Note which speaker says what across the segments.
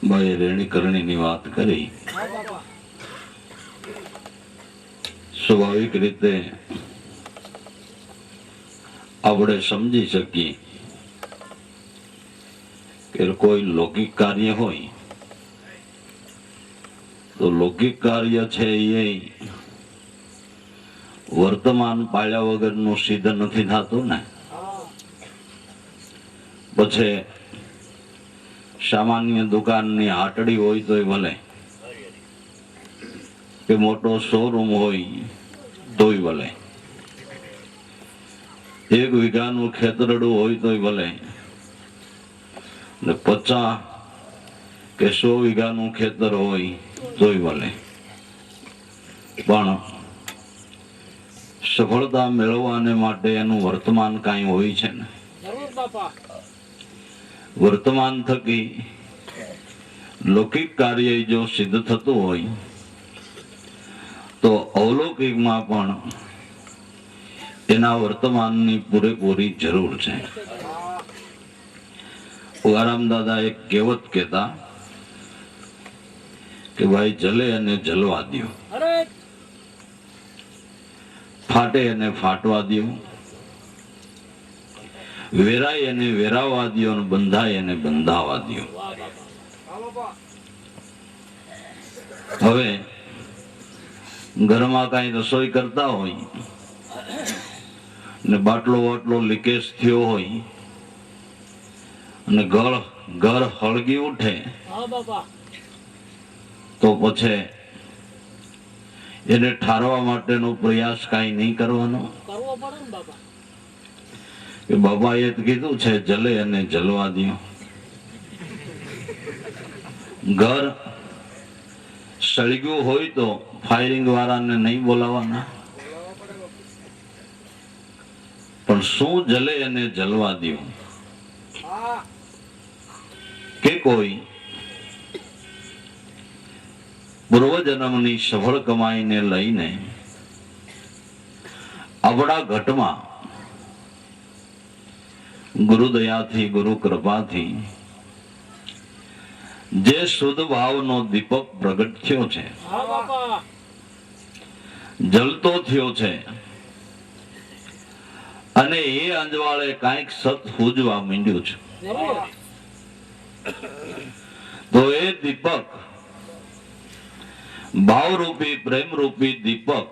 Speaker 1: ભાઈ રેણીકરણીની વાત કરી. સ્વાભાવિક રીતે આપણે સમજી શકીએ કે કોઈ લૌકિક કાર્ય હોય તો લૌકિક કાર્ય છે એ વર્તમાન પાળ્યા વગરનું સિદ્ધ નથી થતું ને. પછી સામાન્ય દુકાનની હાટડી હોય તોય ભલે, કે મોટો શોરૂમ હોય તોય ભલે, 1 વીઘાનું ખેતરડું હોય તોય ભલે, ને 50 કે 100 વીઘાનું ખેતર હોય તોય ભલે, પણ સફળતા મેળવવાને માટે એનું વર્તમાન કાંઈ હોય છે ને. વર્તમાન થકી લૌકિક કાર્ય જો સિદ્ધ થતું હોય તો અવલૌકિકમાં પણ એના વર્તમાનની પૂરેપૂરી જરૂર છે. ઉગારામ દાદા એક કહેવત કહેતા કે ભાઈ જલે અને જલવા દો, ફાટે અને ફાટવા દો, વેરાય અને વેરાવા દો, અને બંધાય અને બંધાવા દો. હવે ઘરમાં કઈ રસોઈ કરતા હોય ને બાટલો વાટલો લીકેજ થયો હોય અને ઘર હળગી ઉઠે તો પછી એને ઠારવા માટેનો પ્રયાસ કઈ નહીં કરવાનો. કે બાબાએ કીધું છે જલે અને જલવા દો. ઘર સળગ્યું હોય તો ફાયરિંગ વાળાને નહીં બોલાવાના, પણ શું જલે અને જલવા દો. કે કોઈ પૂર્વજન્મની સફળ કમાઈને લઈને આપણા ઘટમાં ગુરુદયાથી ગુરુ કૃપાથી જે શુદ્ધ ભાવનો દીપક પ્રગટ થયો છે, જલતો થયો છે, અને એ અંજવાળે કાંઈક સત પૂજવા માંડ્યું છે, તો એ દીપક ભાવરૂપી પ્રેમરૂપી દીપક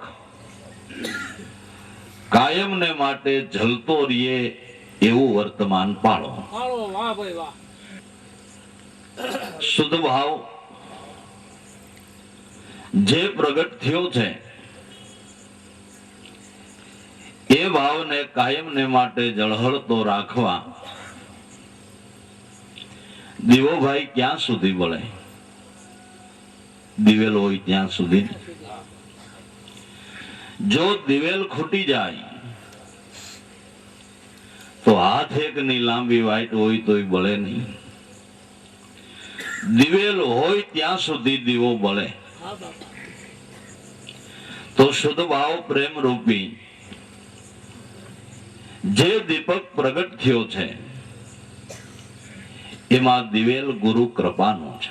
Speaker 1: કાયમને માટે જલતો રહીએ એવું વર્તમાન પાળો. શુદ્ધ ભાવ જે પ્રગટ થયો છે એ ભાવને કાયમને માટે જળહળતો રાખવા દીવો ભાઈ ક્યાં સુધી બળે? દિવેલ હોય ત્યાં સુધી. જો દિવેલ ખૂટી જાય તો હાથ એકની લાંબી વાઈટ હોય તોય બળે નહીં. દિવેલ હોય ત્યાં સુધી દીવો બળે. તો શુદ્ધ ભાવ પ્રેમ રૂપી જે દીપક પ્રગટ થયો છે એમાં દિવેલ ગુરુ કૃપાનો છે.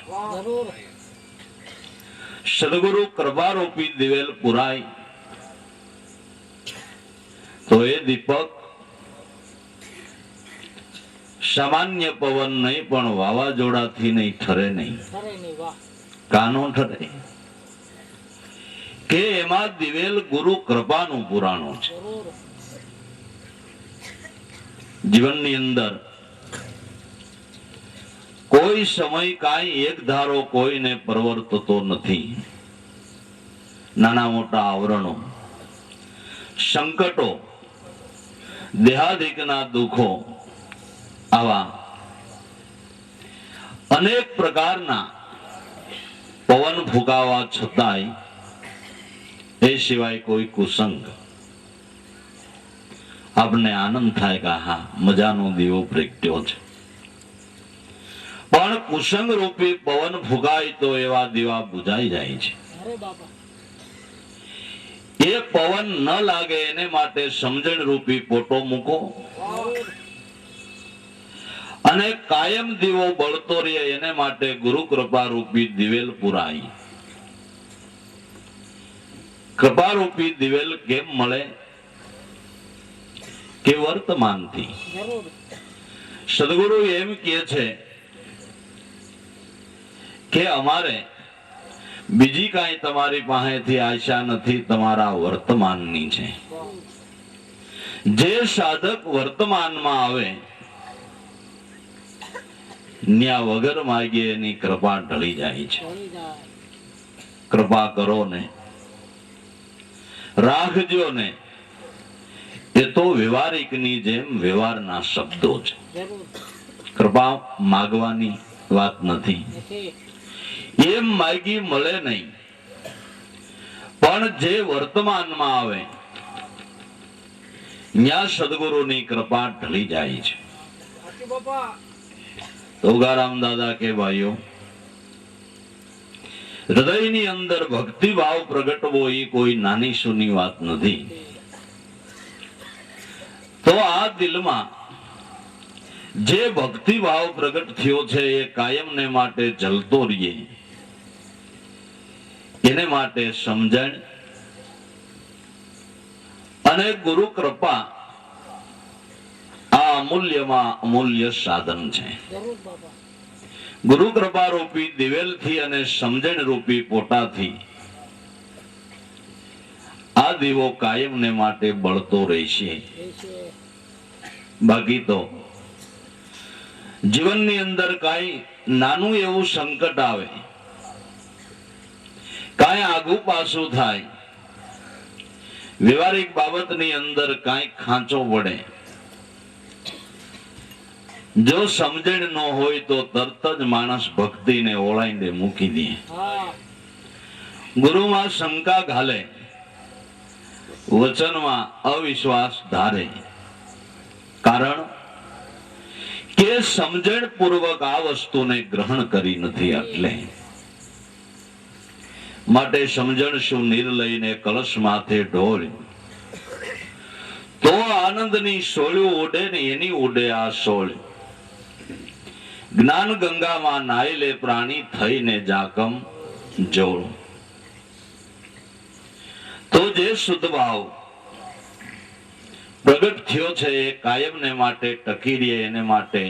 Speaker 1: સદગુરુ કૃપા રૂપી દિવેલ પુરાય તો એ દીપક સામાન્ય પવન નહીં પણ વાવાઝોડાથી નહીં ઠરે નહીં. કાનો ઠરે? કે એમાં દિવેલ ગુરુ કૃપાનું પુરાણું છે. જીવનની અંદર કોઈ સમય કાંઈ એક ધારો કોઈને પરવર્તતો નથી. નાના મોટા આવરણો, સંકટો, દેહાદિકના દુઃખો, આવા અનેક પ્રકારના પવન ફૂંકાવા છતાંય એ સિવાય કોઈ કુસંગ આપને આનંદ થાય કે હા મજાનો દીવો પ્રગટ્યો છે. પણ કુસંગ રૂપી પવન ફૂંકાય તો એવા દીવા બુઝાઈ જાય છે. એ પવન ન લાગે એને માટે સમજણ રૂપી પોટો મૂકો અને કાયમ દીવો બળતો રહે એને માટે ગુરુ કૃપા રૂપી દિવેલ પુરાઈ. કૃપા રૂપી દિવેલ કેમ મળે? કે વર્તમાનથી. સદગુરુ એમ કહે છે કે અમારે બીજી કાંઈ તમારી પાસેથી આશા નથી, તમારા વર્તમાનની છે. જે સાધક વર્તમાનમાં આવે ન્યા વગર માગે એની કૃપા ઢળી જાય છે. કૃપા કરો ને, રાખજો ને, એ તો વ્યવહારિકની જેમ વ્યવહારના શબ્દો છે. કૃપા માગવાની વાત નથી. એમ માગી મળે નહીં, પણ જે વર્તમાનમાં આવે ન્યા સદગુરુની કૃપા ઢળી જાય છે. ઉગારામ દાદા કે ભાઈઓ, હૃદયની અંદર ભક્તિ ભાવ પ્રગટવો એ કોઈ નાની સૂની વાત નથી. તો આ દિલમાં જે ભક્તિ ભાવ પ્રગટ થયો છે એ કાયમને માટે જલતો રહીએ, એને માટે સમજણ અને ગુરુ કૃપા આ અમૂલ્યમાં અમૂલ્ય સાધન છે. ગુરુ કૃપા રૂપી દિવેલથી અને સમજણ રૂપી પોટાથી આ દીવો કાયમને માટે બળતો રહેશે. બાકી તો જીવનની અંદર કાંઈ નાનું એવું સંકટ આવે, કાંઈ આગુ પાછું થાય, વ્યવહારિક બાબતની અંદર કાંઈ ખાંચો પડે, જો સમજણ ન હોય તો તરત જ માણસ ભક્તિને ઓળાઈને મૂકી દે, ગુરુમાં શંકા ઘાલે, વચનમાં અવિશ્વાસ ધારે. કારણ કે સમજણ પૂર્વક આ વસ્તુને ગ્રહણ કરી નથી. એટલે માટે સમજણ શું નીર લઈને કળશ માથે ઢોળ, તો આનંદની સોળ્યું ઉડે ને એની ઉડે આ સોળ. જ્ઞાન ગંગામાં નાઈ લે પ્રાણી થઈને જાકમ જોડ. તો જે શુદ્ધ ભાવ પ્રગટ થયો છે એ કાયમને માટે ટકી રહે એને માટે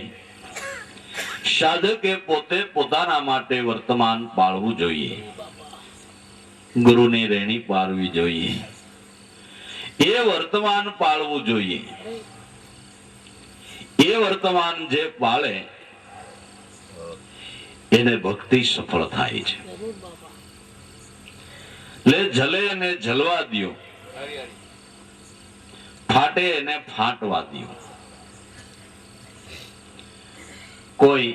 Speaker 1: સાધકે પોતે પોતાના માટે વર્તમાન પાળવું જોઈએ, ગુરુની રેણી પાળવી જોઈએ. એ વર્તમાન પાળવું જોઈએ. એ વર્તમાન જે પાળે એને ભક્તિ સફળ થાય છે. લે જલે અને જલવા દ્યો, ફાટે એને ફાટવા દ્યો. કોઈ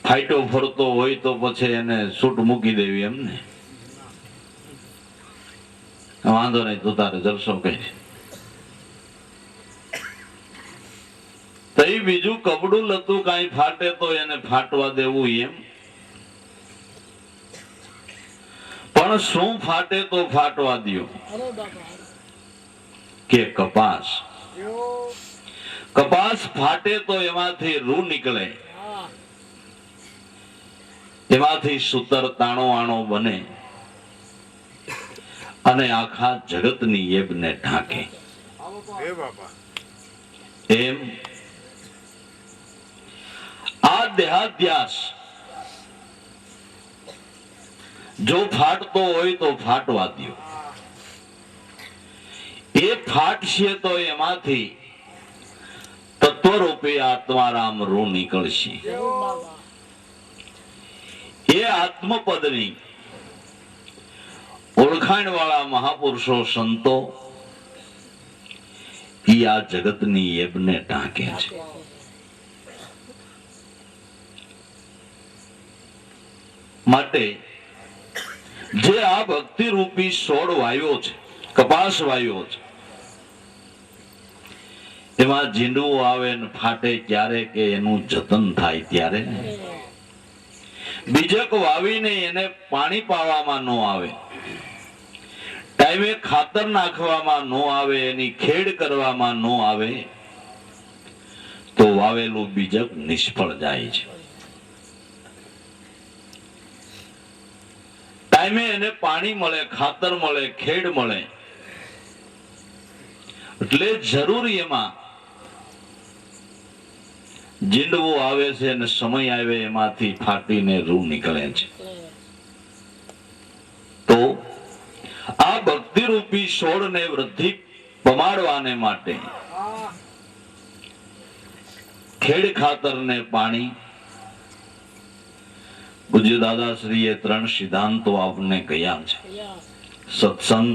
Speaker 1: ફાઈટો ફરતો હોય તો પછી એને સૂટ મૂકી દેવી, એમ ને, વાંધો નહીં તું તારે જલસો કઈ. તઈ બીજું કપડું લતું કઈ ફાટે તો એને ફાટવા દેવું એમ. પણ શું ફાટે તો ફાટવા દ્યો. કે કપાસ, કપાસ ફાટે તો એમાંથી રૂ નીકળે, એમાંથી સૂતર તાણો આણો બને અને આખા જગતની એબને ઢાંકે. એમ આ દેહાધ્યાસ જો ફાટતો હોય તો ફાટવા દ્યો. એ ફાટશે તો એમાંથી તત્વરૂપે આત્મારામ રૂ નીકળશે. એ આત્મપદની ઓળખાણ વાળા મહાપુરુષો સંતો ઈ આ જગતની એબને ઢાંકે છે. માટે જે આ ભક્તિ રૂપી છોડ વાવ્યો છે, કપાસ વાવ્યો છે, એમાં જીંડવું આવે ને ફાટે ક્યારે કે એનું જતન થાય ત્યારે. બીજક વાવીને એને પાણી પાવામાં ન આવે, ટાઈમે ખાતર નાખવામાં ન આવે, એની ખેડ કરવામાં ન આવે તો વાવેલું બીજ નિષ્ફળ જાય છે. ટાઈમે એને પાણી મળે, ખાતર મળે, ખેડ મળે, એટલે જરૂરી એમાં જીંડવું આવે છે અને સમય આવે એમાંથી ફાટીને રૂ નીકળે છે. તો આ ભક્તિ રૂપી છોડને વૃદ્ધિ પમાડવાને માટે ખેડ ખાતર ને પાણી પૂજ્ય દાદાશ્રીએ 3 સિદ્ધાંતો આપને કહ્યા છે: સત્સંગ,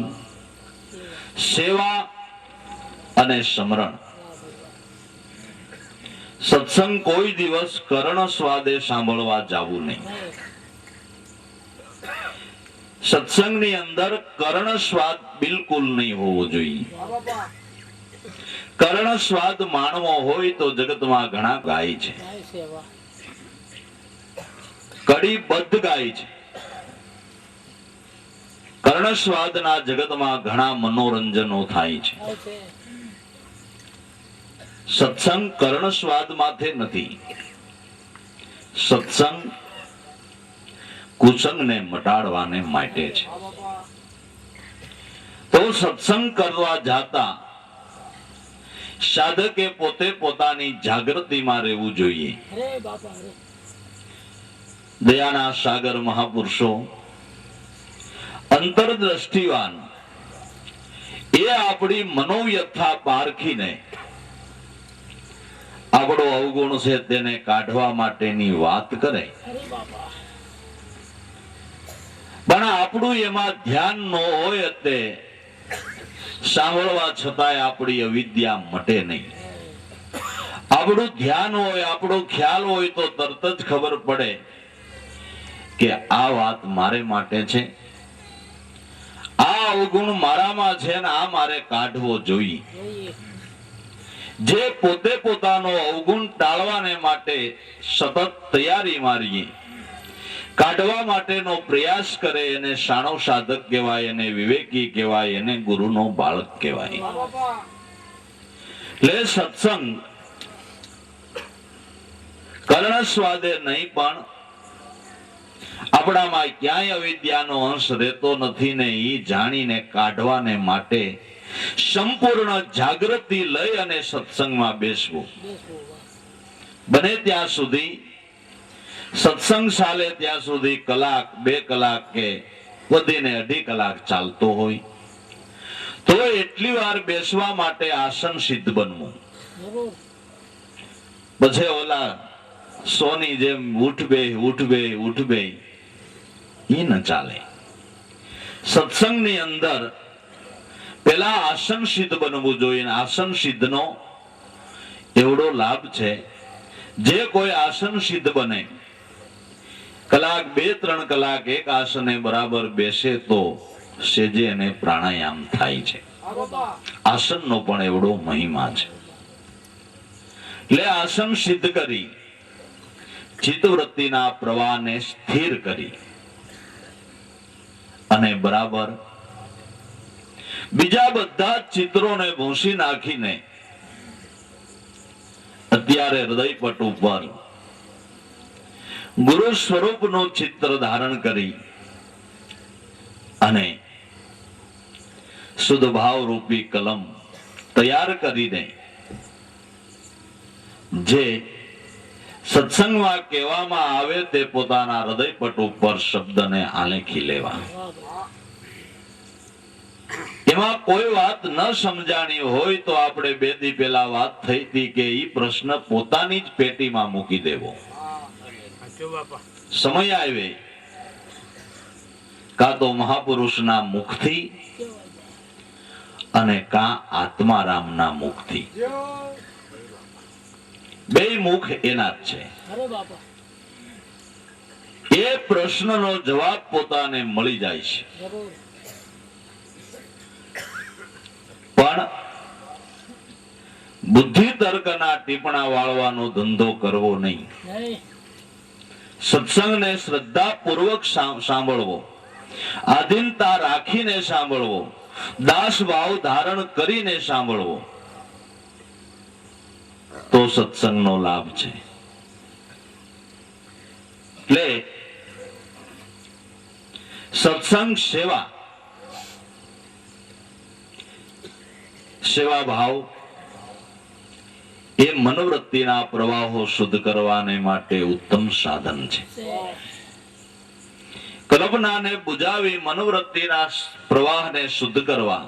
Speaker 1: સેવા અને સ્મરણ. સત્સંગ કોઈ દિવસ કર્ણ સ્વાદે સાંભળવા જાવું નહીં. સત્સંગની અંદર કર્ણ સ્વાદ બિલકુલ નહીં હોવો જોઈએ. કર્ણ સ્વાદ માણવો હોય તો જગતમાં ઘણા ગાય છે, કડીબદ્ધ ગાય છે. કર્ણ સ્વાદના જગતમાં ઘણા મનોરંજનો થાય છે. સત્સંગ કર્ણ સ્વાદ માથે નથી. સત્સંગ કુસંગને મટાડવાને માટે છે. તો સત્સંગ કરવા જાતા સાધકે પોતે પોતાની જાગૃતિમાં રહેવું જોઈએ. દયાના સાગર મહાપુરુષો, અંતરદ્રષ્ટિવાન, એ આપણી મનોવ્યથા પારખીને આપણો અવગુણ છે તેને કાઢવા માટેની વાત કરે, પણ આપણું એમાં ધ્યાન ન હોય એટલે સાંભળવા છતાંય આપણી અવિદ્યા મટે નહીં. આપણું ધ્યાન હોય, આપણો ખ્યાલ હોય તો તરત જ ખબર પડે કે આ વાત મારે માટે છે, આ અવગુણ મારામાં છે ને આ મારે કાઢવો જોઈએ. જે પોતે પોતાનો અવગુણ ટાળવાને માટે સતત તૈયારી મારીએ, કાઢવા માટેનો પ્રયાસ કરે, એને શાણો સાધક કહેવાય, એને વિવેકી કહેવાય, એને ગુરુનો બાળક કહેવાય. એટલે સત્સંગ કર્ણ સ્વાદે નહીં, પણ આપણામાં ક્યાંય અવિદ્યાનો અંશ રહેતો નથી ને એ જાણીને કાઢવાને માટે સંપૂર્ણ જાગૃતિ લઈ અને સત્સંગમાં બેસવું. બને ત્યાં સુધી સત્સંગ ચાલે ત્યાં સુધી કલાક, 2 કલાક કે વધીને 2.5 કલાક ચાલતો હોય તો એટલી વાર બેસવા માટે આસન સિદ્ધ બનવું. પછી ઓલા સોની જેમ ઉઠબે ઉઠબે ઉઠબે એ ન ચાલે. સત્સંગની અંદર પેલા આસન સિદ્ધ બનવું જોઈએ. આસન સિદ્ધનો એવડો લાભ છે, જે કોઈ આસન સિદ્ધ બને, કલાક, 2-3 કલાક એક આસને બરાબર બેસે તો સેજે એને પ્રાણાયામ થાય છે. આસનનો પણ એવડો મહિમા છે. એટલે આસન સિદ્ધ કરી ચિત્તવૃત્તિના પ્રવાહને સ્થિર કરી અને બરાબર બીજા બધા ચિત્રોને ભૂંસી નાખીને અત્યારે હૃદયપટ ઉપર ગુરુ સ્વરૂપનું ચિત્ર ધારણ કરી અને શુદ્ધ ભાવ રૂપી કલમ તૈયાર કરીને જે સત્સંગમાં કહેવામાં આવે તે પોતાના હૃદયપટ ઉપર શબ્દને આલેખી લેવા. એમાં કોઈ વાત ન સમજાણી હોય તો આપણે 2 દી પહેલા વાત થઈ હતી કે એ પ્રશ્ન પોતાની જ પેટીમાં મૂકી દેવો. સમય આવે કાં તો મહાપુરુષના મુખથી અને કાં આત્મારામના મુખથી, 2 મુખ એના જ છે. એ પ્રશ્નનો જવાબ પોતાને મળી જાય છે. પણ બુદ્ધિ તર્કના ટીપણા વાળવાનો ધંધો કરવો નહીં. સત્સંગને શ્રદ્ધા પૂર્વક સાંભળવો, આધીનતા રાખીને સાંભળવો, દાસ ભાવ ધારણ કરીને સાંભળવો. તો સત્સંગનો લાભ છે. એટલે સત્સંગ સેવા ભાવ એ મનોવૃત્તિના પ્રવાહો શુદ્ધ કરવાને માટે ઉત્તમ સાધન છે. કલ્પનાને બુજાવી મનોવૃત્તિના પ્રવાહને શુદ્ધ કરવા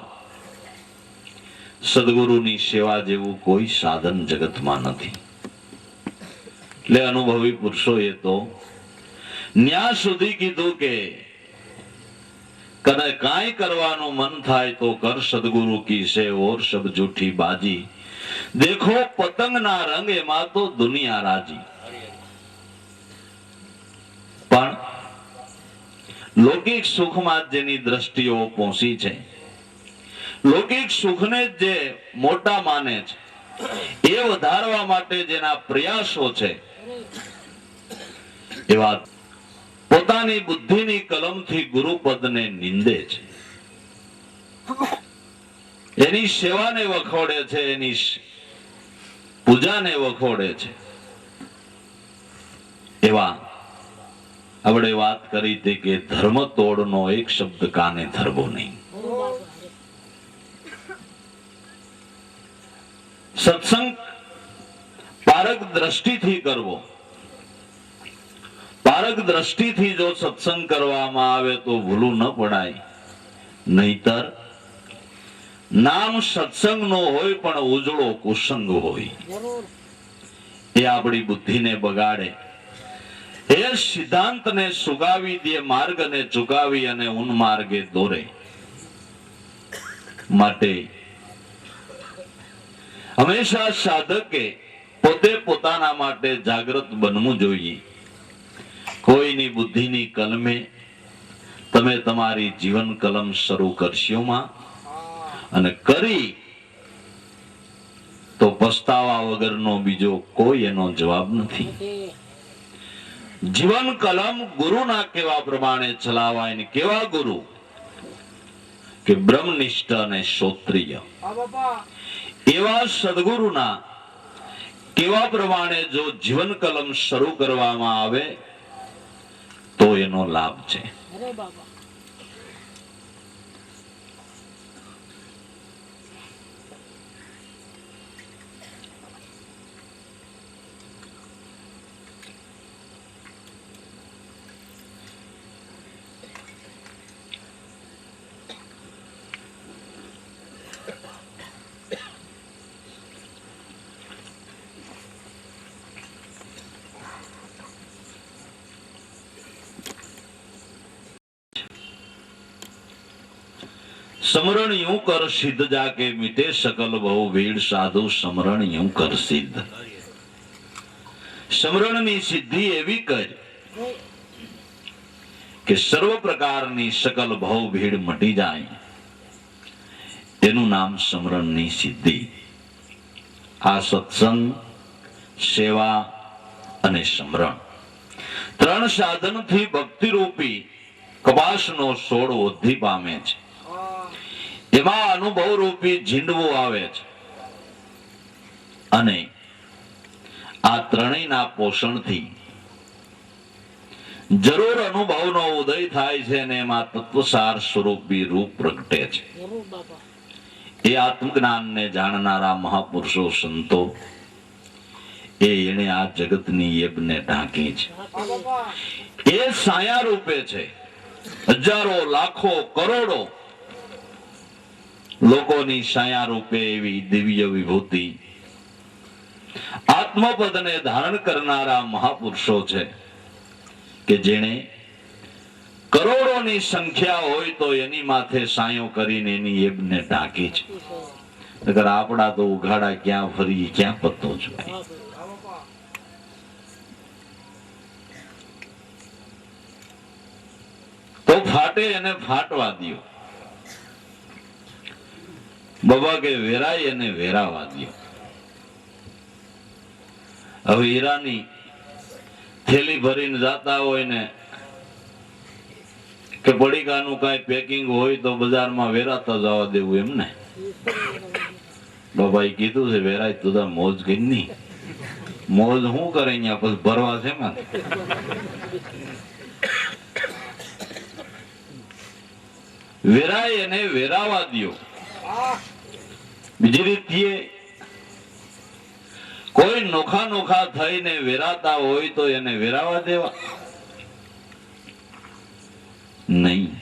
Speaker 1: સદગુરુની સેવા જેવું કોઈ સાધન જગતમાં નથી. એટલે અનુભવી પુરુષોએ તો ન્યા સુધી કીધું કે કને કાંઈ કરવાનું મન થાય તો કર સદગુરુ કી સે ઓર સબ જૂઠી બાજી, દેખો પતંગના રંગ એમાં તો દુનિયા રાજી. પણ લૌકિક સુખમાં જેની દ્રષ્ટિઓ પહોંચી છે, લૌકિક સુખને જે મોટા માને છે, એ વધારવા માટે જેના પ્રયાસો છે, એવા પોતાની બુદ્ધિની કલમથી ગુરુપદને નિંદે છે, એની સેવાને વખોડે છે, એની પૂજાને વખોડે છે. એવા આપણે વાત કરી હતી કે ધર્મ તોડનો એક શબ્દ કાને ધરવો નહીં. સત્સંગ પારક દ્રષ્ટિથી કરવો. પારક દ્રષ્ટિથી જો સત્સંગ કરવામાં આવે તો ભૂલું ન પડાય. નહીતર નામ સત્સંગ નો હોય પણ ઉજળો કુસંગ હોય, એ આપણી બુદ્ધિને બગાડે. એ સિદ્ધાંતને સુગાવી દે, માર્ગને ચુકાવી અને ઉન્માર્ગે દોરે. માટે હંમેશા સાધકે પોતે પોતાના માટે જાગૃત બનવું જોઈએ. કોઈની બુદ્ધિની કલમે તમે તમારી જીવન કલમ શરૂ કરશો માં, અને કરી તો પસ્તાવા વગરનો બીજો કોઈ એનો જવાબ નથી. જીવન કલમ ગુરુના કેવા પ્રમાણે ચલાવાય ને કેવા ગુરુ કે બ્રહ્મનિષ્ઠ અને શ્રોત્રિય, એવા સદગુરુના કેવા પ્રમાણે જો જીવન કલમ શરૂ કરવામાં આવે તો એનો લાભ છે. समरण यूं कर सिद्ध जाके मिटे सकल बहु भीड़ साधु समरण यूं कर सिद्ध. સમરણની સિદ્ધિ એવી કર કે સર્વ પ્રકારની સકલ ભવ ભીડ મટી જાય, એનું નામ સમરણની સિદ્ધિ. આ સત્સંગ, સેવા અને સમરણ ત્રણ સાધનથી ભક્તિ રૂપી કપાસનો છોડ વૃદ્ધિ પામે છે. એમાં અનુભવ રૂપી ઝીંડવું આવે છે, અને આ ત્રણેયના પોષણથી જરૂર અનુભવનો ઉદય થાય છે, અને એમાં તત્વસાર સ્વરૂપી રૂપ પ્રગટે છે. એ આત્મજ્ઞાનને જાણનારા મહાપુરુષો સંતો એને આ જગતની યેબને ઢાંકી છે. એ સાયા રૂપે છે. હજારો, લાખો, કરોડો લોકોની છાયા રૂપે એવી દિવ્ય વિભૂતિ આત્મપદને ધારણ કરનારા મહાપુરુષો છે કે જેણે કરોડોની સંખ્યા હોય તો એની માથે સાયો કરીને એની એબને ઢાંકી છે. નકર આપણા તો ઉઘાડા ક્યાં ફરી ક્યાં પત્તો જોઈએ. તો ફાટે એને ફાટવા દો. બાબા કે વેરાય અને વેરાવા દો. હવે હીરાની થેલી ભરીને જાતા હોય ને કે પડીકાનું કઈ પેકિંગ હોય તો બજારમાં વેરાતા જવા દેવું એમ ને. બાબાએ કીધું છે વેરાય તુદા મોજ ગઈ નહીં. મોજ શું કરે અહીંયા પછી ભરવા છે માં વેરાય એને વેરાવા દ્યો. બીજી રીતે કોઈ નોખા નોખા થઈને વેરાતા હોય તો એને વેરાવા દેવા નહીં.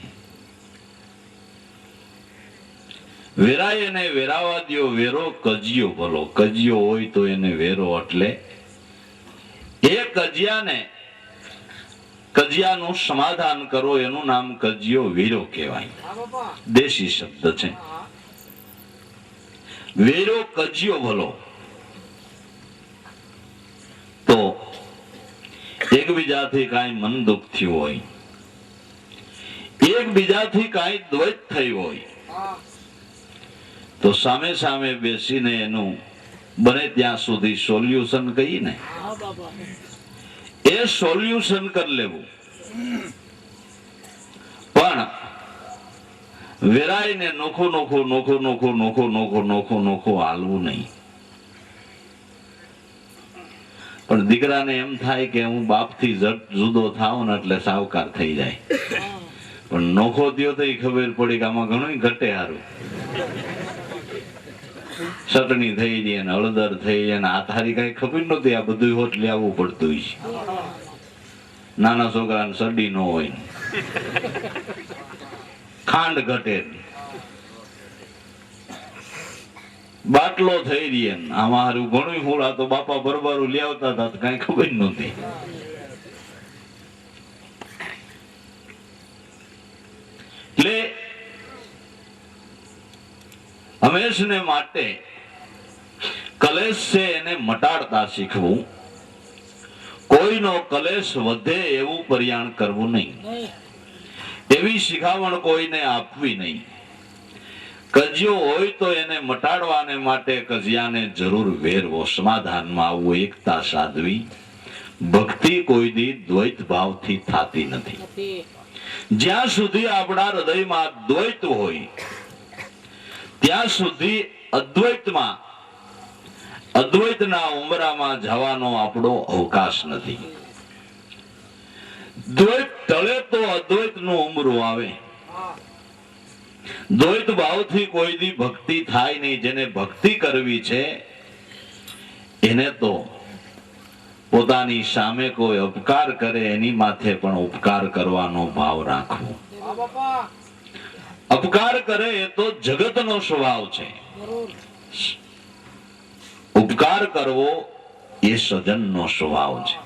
Speaker 1: વેરાય એને વેરાવા દ્યો. વેરો કજિયો ભલો. કજિયો હોય તો એને વેરો. એટલે એ કજિયાનું સમાધાન કરો એનું નામ કજિયો વેરો કહેવાય. દેશી શબ્દ છે. વેરો કજિયો ભલો. તો એકબીજાથી કાંઈ મન દુઃખ થયું હોય, એકબીજાથી કાંઈ દ્વૈત થઈ હોય તો સામે સામે બેસીને એનું બને ત્યાં સુધી સોલ્યુશન કહીને એ સોલ્યુશન કરી લેવું. પણ વેરાઈને નોખું નોખું નોખું નોખું નોખું નોખું નોખું નોખું હાલવું નહીં. પણ દીકરાને એમ થાય કે હું બાપથી જુદો થાવ ને એટલે સાવકાર થઈ જાય. પણ નોખો થયો તો ખબર પડી કે આમાં ઘણું ઘટે. હારું ચટણી થઈ જાય ને હળદર થઈ જાય ને આ તારી કઈ ખબર નહોતી. આ બધું હોટ લેવું પડતું છે. નાના છોકરાને સડી ન હોય, ખાંડ ઘટે, બાટલો થઈ રહી આમાં હારું ઘણું હોળા તો બાપા બરબારું લેવતા હતા કઈ ખબર નહોતી. એટલે હંમેશને માટે કલેશ છે એને મટાડતા શીખવું. કોઈનો કલેશ વધે એવું પર્યાણ કરવું નહીં. એવી શિખામણ કોઈને આપવી નહીં. કજિયો હોય તો એને મટાડવાને માટે કજિયાને જરૂર વેરવો, સમાધાનમાં આવવું, એકતા સાધવી. ભક્તિ કોઈ દી દ્વૈત ભાવથી થતી નથી. જ્યાં સુધી આપણા હૃદયમાં દ્વૈત હોય ત્યાં સુધી અદ્વૈતના ઉમરામાં જવાનો આપણો અવકાશ નથી. દ્વૈત ટળે તો અદ્વૈતનું ઉમરું આવે. દ્વૈત ભાવથી કોઈ દી ભક્તિ થાય નહીં. જેને ભક્તિ કરવી છે એને તો પોતાની સામે કોઈ ઉપકાર કરે એની માથે પણ ઉપકાર કરવાનો ભાવ રાખવો. ઉપકાર કરે એ તો જગતનો સ્વભાવ છે. ઉપકાર કરવો એ સજનનો સ્વભાવ છે.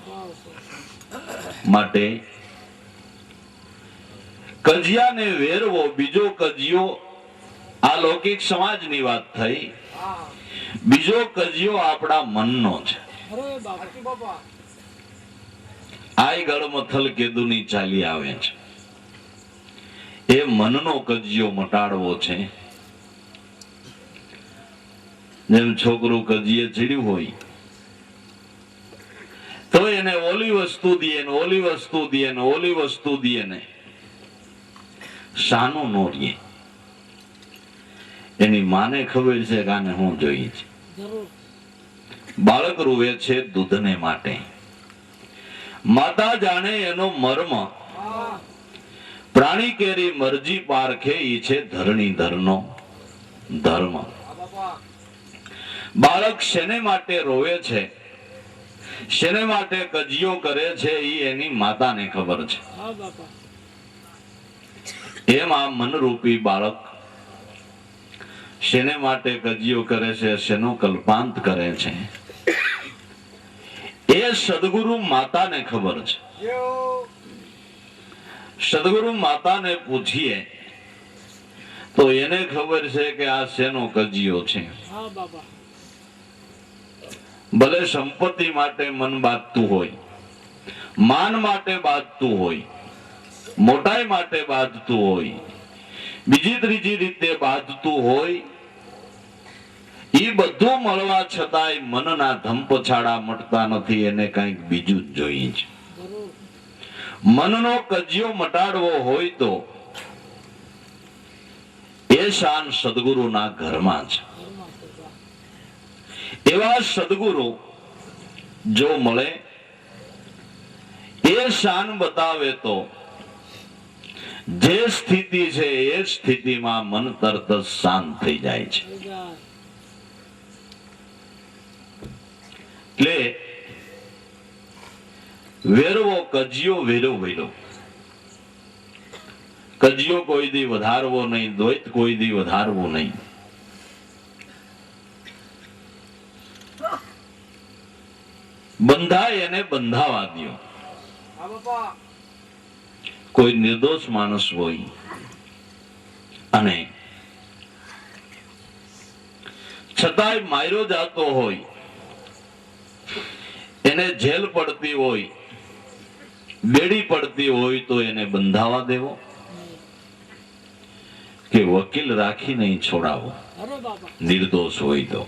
Speaker 1: માટે કજિયાને વેરવો. બીજો કજિયો આ લૌકિક સમાજની વાત થઈ. બીજો કજિયો આપણા મનનો છે. આય ગળમથલ કેદુની ચાલી આવે છે. એ મનનો કજિયો મટાડવો છે. જેમ છોકરું કજીએ ચડ્યું હોય તો એને ઓલી વસ્તુ દે ને ઓલી વસ્તુ દે ને ઓલી વસ્તુ દે ને શાનું નો રહે. એની માને ખબર છે કે આને હું જોઈએ છે. બાળક રૂવે છે દૂધને માટે. માતા જાણે એનો મર્મ. પ્રાણી કેરી મરજી પારખે ઈ છે ધરણીધરનો ધર્મ. બાળક શેને માટે રોવે છે, શેને માટે કજિયો કરે છે એ એની માતાને ખબર છે. એમ આ મનરૂપી બાળક શેને માટે કજિયો કરે છે, શેનો કલ્પાંત કરે છે એ સદગુરુ માતાને ખબર છે. સદગુરુ માતાને પૂછીએ તો એને ખબર છે કે આ શેનો કજિયો છે. ભલે સંપત્તિ માટે મન બાંધતું હોય, માન માટે બાંધતું હોય, મોટાઈ માટે બાંધતું હોય, બીજી ત્રીજી રીતે બાંધતું હોય, એ બધું મળવા છતાંય મનના ધમપછાડા મટતા નથી. એને કંઈક બીજું જ જોઈએ છે. મનનો કજિયો મટાડવો હોય તો એ શાન સદગુરુના ઘરમાં છે. એવા સદગુરુ જો મળે એ શાન બતાવે તો જે સ્થિતિ છે એ સ્થિતિમાં મન તરત જ શાંત થઈ જાય છે. એટલે વેરવો કજિયો વેરો વેરો, કજિયો કોઈ દી વધારવો નહીં, દ્વૈત કોઈ દી વધારવું નહીં. બંધાય એને બંધાવા દ્યો. કોઈ નિર્દોષ માણસ હોય અને છતાંય માર્યો જાતો હોય, એને જેલ પડતી હોય, બેડી પડતી હોય તો એને બંધાવા દેવો કે વકીલ રાખી નહીં છોડાવો, નિર્દોષ હોય તો.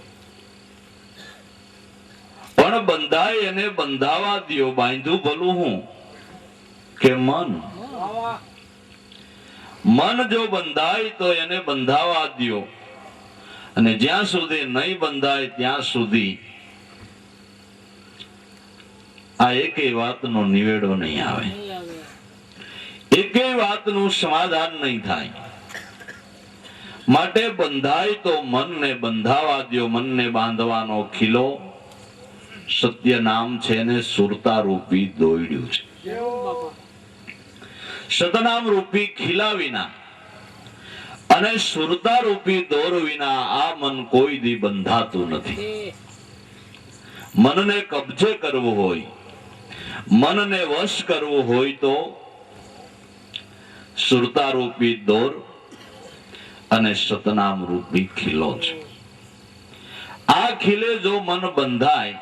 Speaker 1: પણ બંધાય એને બંધાવા દ્યો. બાંધ્યું ભલું હું કે મન. મન જો બંધાય તો એને બંધાવા દ્યો, અને જ્યાં સુધી નહીં બંધાય ત્યાં સુધી આ એકેય વાતનો નિવેડો નહીં આવે, એકેય વાતનું સમાધાન નહીં થાય. માટે બંધાય તો મનને બંધાવા દ્યો. મનને બાંધવાનો ખીલો સત્ય નામ છે ને સુરતા રૂપી દોયડ્યું છે. સતનામ રૂપી ખીલા વિના અને સુરતા રૂપી દોર વિના આ મન કોઈ દી બંધાતું નથી. મનને કબજે કરવું હોય, મનને વશ કરવું હોય તો સુરતા રૂપી દોર અને સતનામ રૂપી ખીલો છે. આ ખીલે જો મન બંધાય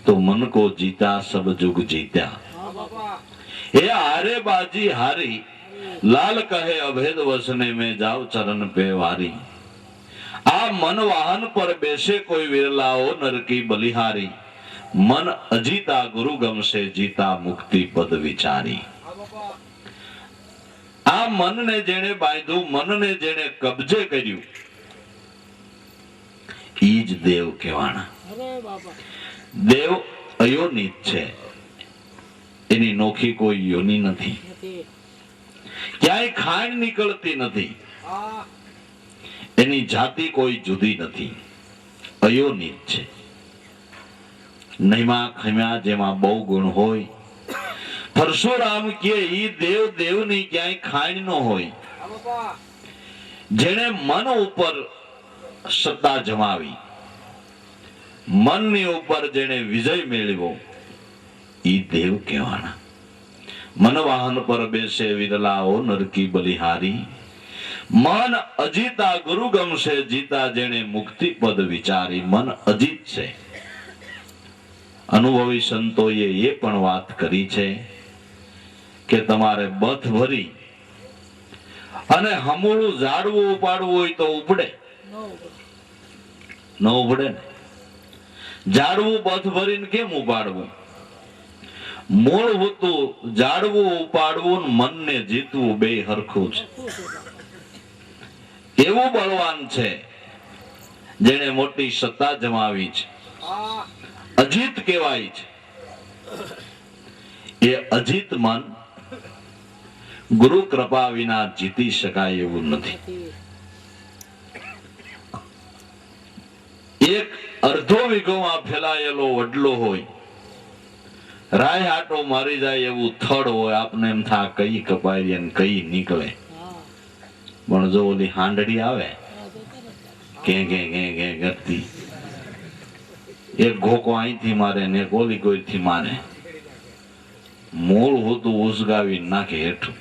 Speaker 1: તો મન કો જીતા સબ જુગ જીત્યા. हे हारे बाजी हारी, लाल कहे अभेद वसने में जाओ चरण पे वारी. आ मन वाहन पर बेसे कोई विरलाओ नर की बलिहारी. मन अजीता गुरु गम से जीता मुक्ति पद विचारी. आ मन ने जेने बांधू, मन ने जेने कब्जे कर्યું ईज देव कहेवाना. देव अयोनित છે, એની નોખી કોઈ યોની નથી, ક્યાંય ખાંડ નીકળતી નથી, એની જાતિ કોઈ જુદી નથી, અયોનિત છે. નહીમાં ખમ્યા જેમાં બહુ ગુણ હોય. પરશુરામ કે ઈ દેવ દેવની ક્યાંય ખાંડ ન હોય. જેણે મન ઉપર સત્તા જમાવી, મનની ઉપર જેણે વિજય મેળવ્યો ઈ દેવ કહેવાના. મન વાહન પર બેસે વિરલાઓ નરકી બલિહારી. મન અજીતા ગુરુ ગમશે જીતા જેણે મુક્તિ પદ વિચારી. મન અજીત છે. અનુભવી સંતોએ એ પણ વાત કરી છે કે તમારે બથ ભરી અને હમૂળું ઝાડવું ઉપાડવું હોય તો ઉપડે ન ઉપડે ને. ઝાડવું બથ ભરીને કેમ ઉપાડવું? મૂળ હોતું જાળવું ઉપાડવું, મનને જીતવું બે હરખું છે. એવું બળવાન છે જેને મોટી સત્તા જમાવી છે, અજીત કહેવાય છે. એ અજીત મન ગુરુ કૃપા વિના જીતી શકાય એવું નથી. એક અડધો વીઘોમાં ફેલાયેલો વડલો હોય, રાય આટો મારી જાય એવું થડ હોય, આપને એમ થા કઈ કપાય ને કઈ નીકળે. પણ જો ઓલી હાંડડી આવે કે કરતી, એક ઘોકો અહીંથી મારે ને એક ઓલી કોઈથી મારે, મૂળ હોતું ઉસગાવી નાખે હેઠું.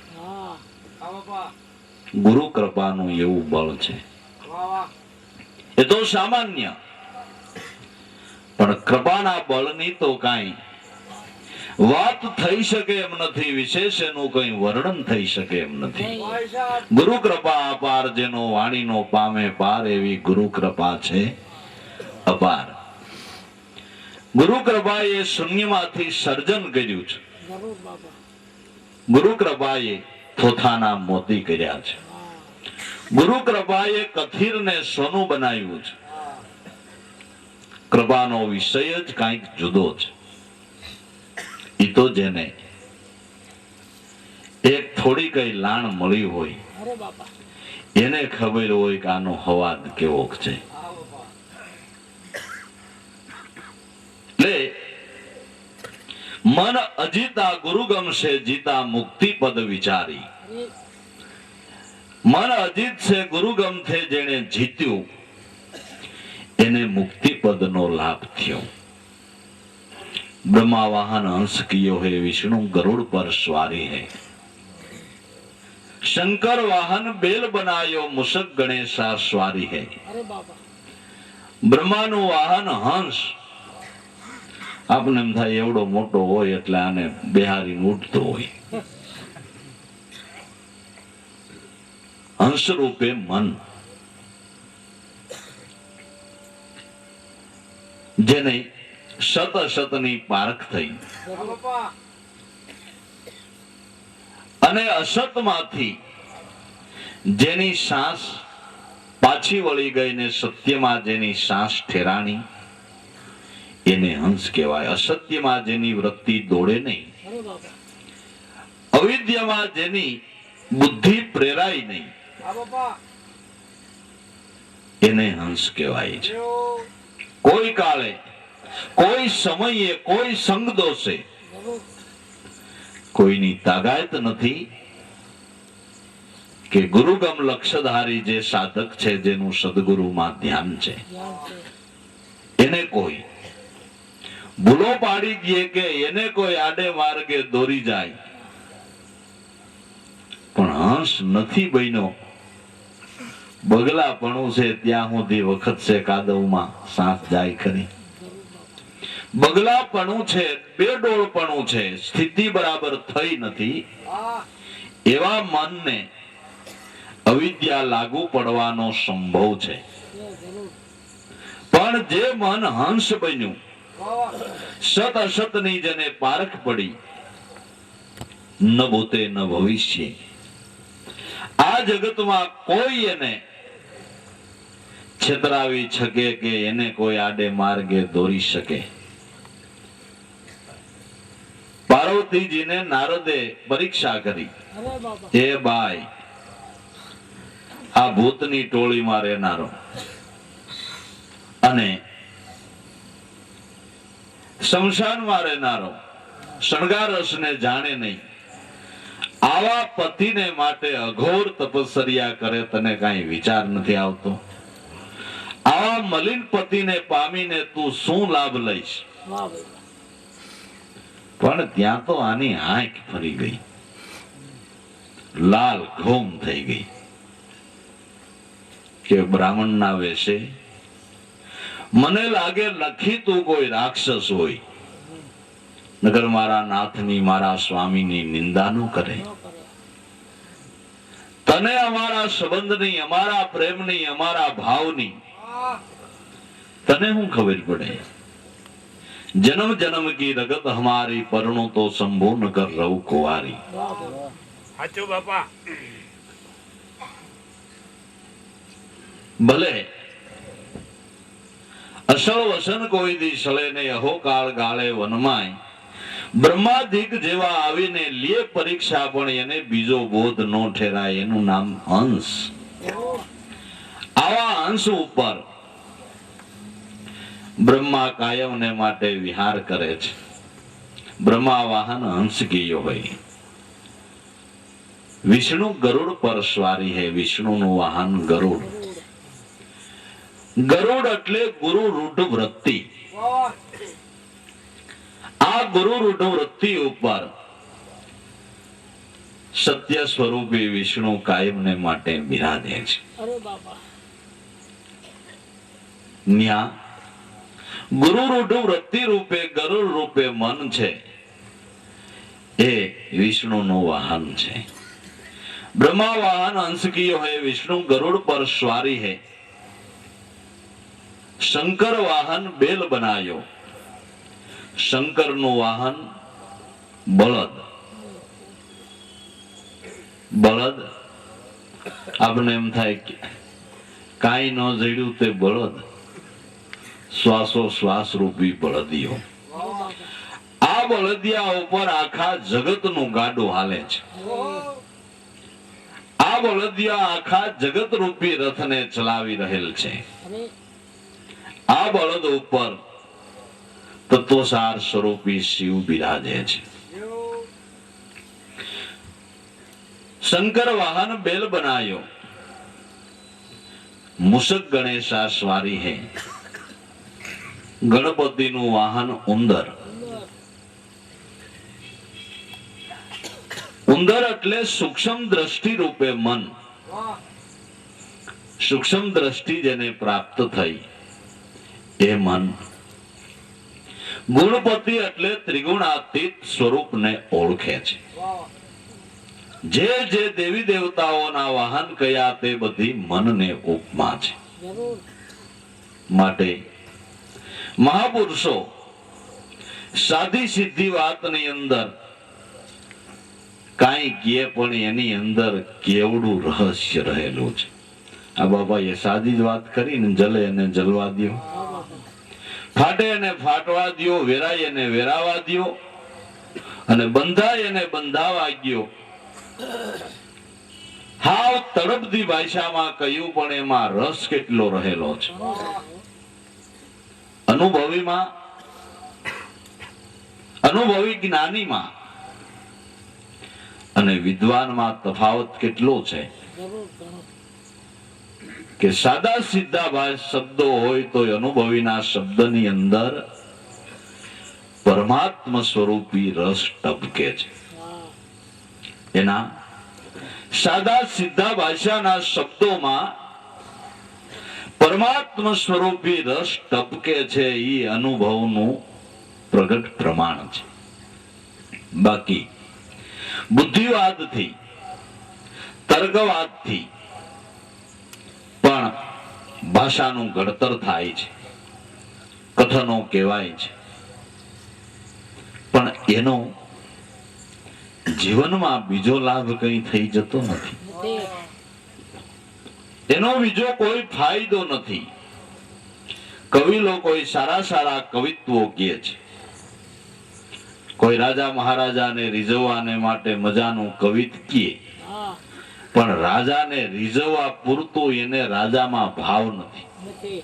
Speaker 1: ગુરુ કૃપાનું એવું બળ છે. એ તો સામાન્ય, પણ કૃપાના બળની તો કાંઈ વાત થઈ શકે એમ નથી, વિશેષ એનું કઈ વર્ણન થઈ શકે એમ નથી. ગુરુ કૃપા અપાર, જેનો વાણીનો પામે પાર, એવી ગુરુ કૃપા છે અપાર. ગુરુ કૃપાએ શૂન્યમાંથી સર્જન કર્યું છે. ગુરુ કૃપાએ થોથાના મોતી કર્યા છે. ગુરુ કૃપાએ કથિરને સોનું બનાવ્યું છે. કૃપાનો વિષય જ કંઈક જુદો છે. ઈ તો જેને એક થોડી કઈ લાણ મળી હોય એને ખબર હોય કે આનો હવાદ કેવો છે. એટલે મન અજીતા ગુરુ ગમશે જીતા મુક્તિ પદ વિચારી. મન અજીત છે ગુરુ ગમથે જેને જીત્યું એને મુક્તિ પદ નો લાભ થયો. ब्रह्मा वाहन हंस कियो है विष्णु गरुड़ पर सवारी है. शंकर वाहन बेल बनायो मुसक गणेशा सवारी है. ब्रह्मा નું વાહન હંસ. આપને એમ થાય એવડો મોટો હોય એટલે આને બિહારી ઉઠતો હોય. હંસ રૂપે મન જેને શત અશતની પારખ થઈ અને અસતમાંથી જેની શ્વાસ પાછી વળી ગઈ ને સત્યમાં જેની શ્વાસ ઠેરાણી એને હંસ કહેવાય. અસત્યમાં જેની વૃત્તિ દોડે નહીં, અવિદ્યામાં જેની બુદ્ધિ પ્રેરાય નહીં એને હંસ કહેવાય છે. કોઈ કાળે કોઈ સમયે કોઈ સંગ દોષે કોઈની તાકાત નથી કે ગુરુગમ લક્ષધારી જે સાધક છે જેનું સદગુરુમાં ધ્યાન છે એને કોઈ ભૂલો પાડી દે કે એને કોઈ આડે માર્ગે દોરી જાય પણ હંસ નથી બન્યો. બગલાપણું છે ત્યાં સુધી વખત છે કાદવમાં સાસ જાય ખરી. બગલાપણું છે, બેડોળપણું છે, સ્થિતિ બરાબર થઈ નથી. એવા મનને અવિદ્યા લાગુ પડવાનો સંભવ છે. પણ જે મન હંસ બન્યું, સત અસતની જેને પારખ પડી, ન ભૂતે ન ભવિષ્ય, આ જગતમાં કોઈ એને છેતરાવી શકે કે એને કોઈ આડે માર્ગે દોરી શકે. પાર્વતીજીને નારદે પરીક્ષા કરી, હે બાઈ, આ ભૂતની ટોળીમાં રહેનારો અને શમશાનમાં રહેનારો શણગાર રસને જાણે નહીં, આવા પતિને માટે અઘોર તપસ્યા કરે તને કઈ વિચાર નથી આવતો? આવા મલિન પતિને પામીને તું શું લાભ લઈશ? પણ ત્યાં તો આની આંખ ફરી ગઈ, લાલ ઘોમ થઈ ગઈ કે બ્રાહ્મણના વેશે મને લાગે લખી તું કોઈ રાક્ષસ હોય, નગર મારા નાથની મારા સ્વામીની નિંદા ન કરે. તને અમારા સંબંધની, અમારા પ્રેમની, અમારા ભાવની તને શું ખબર પડે? जन्म जन्म की रगत हमारी परनो तो संभो न कर रहू कुवारी.
Speaker 2: हाचो बापा.
Speaker 1: भले असल वसन कोई दी सले ने अहो काल गाळे वनमाय બ્રહ્માદિક જેવા આવીને લે પરીક્ષા પણ એને બીજો બોધ નો ઠેરાય. એનું નામ હંસ. આવા હંસ ઉપર બ્રહ્મા કાયમ ને માટે વિહાર કરે છે. બ્રહ્મા વાહન હંસ ગયો હોય, વિષ્ણુ ગરુડ પર સ્વારી હે. વિષ્ણુ નું વાહન ગરુડ. ગરુડ એટલે ગુરુ રૂઢ વૃત્તિ. આ ગુરુ રૂઢ વૃત્તિ ઉપર સત્ય સ્વરૂપી વિષ્ણુ કાયમ ને માટે બિરાજે છે. ન્યા ગુરુ રૂઢ વૃત્તિ રૂપે ગરુડ રૂપે મન છે એ વિષ્ણુ નું વાહન છે. બ્રહ્મા વાહન હંસ કિયો હે, વિષ્ણુ ગરુડ પર સ્વારી હે. શંકર વાહન બેલ બનાયો. શંકર નું વાહન બળદ. બળદ આપણે એમ થાય કે કાંઈ ન જડ્યું તે બળદ. શ્વાસોશ્વાસ રૂપી બળદિયો. આ બળદિયા ઉપર આખા જગતનું ગાડું હાલે છે. આ બળદિયા આખા જગત રૂપી રથને ચલાવી રહેલ છે. આ બળદ ઉપર તત્વસાર સ્વરૂપી શિવ બિરાજે છે. શંકર વાહન બેલ બનાયો, મુસક ગણેશા સ્વારી હે. ગણપતિનું વાહન ઉંદર. ઉંદર એટલે સૂક્ષ્મ દ્રષ્ટિ રૂપે મન. સૂક્ષ્મ દ્રષ્ટિ જેને પ્રાપ્ત થઈ એ મન. ગુણપતિ એટલે ત્રિગુણાતીત સ્વરૂપને ઓળખે છે. જે જે દેવી દેવતાઓના વાહન કયા તે બધી મનને ઉપમા છે. માટે મહાપુરુષો સાદી સીધી વાતની અંદર કાંઈ કહે પણ એની અંદર કેવડું રહસ્ય રહેલું છે. આ બાબાએ સાદી જ વાત કરીને જલે એને જલવા દ્યો, ફાટે એને ફાટવા દ્યો, વેરાય એને વેરાવા દ્યો, અને બંધાય એને બંધાવા ગયો. હાવ તડપતી ભાષામાં કહ્યું પણ એમાં રસ કેટલો રહેલો છે. અનુભવીમાં, અનુભવી જ્ઞાનીમાં અને વિદ્વાનમાં તફાવત કેટલો છે કે સાદા સીધા શબ્દો હોય તો અનુભવીના શબ્દની અંદર પરમાત્મા સ્વરૂપી રસ ટપકે છે. એના સાદા સીધા ભાષાના શબ્દોમાં પરમાત્મા સ્વરૂપી રસ ટપકે છે. એ અનુભવનું પ્રગટ પ્રમાણ છે. બાકી બુદ્ધિવાદથી, તર્કવાદથી પણ ભાષાનું ઘડતર થાય છે, કથનો કહેવાય છે, પણ એનો જીવનમાં બીજો લાભ કઈ થઈ જતો નથી. એનો બીજો કોઈ ફાયદો નથી. કવિ લોકો સારા સારા કવિત્વો કહે છે. કોઈ રાજા મહારાજાને રીઝવવાને માટે મજાનું કવિત કહે, પણ રાજાને રીઝવવા પૂરતું એને રાજામાં ભાવ નથી.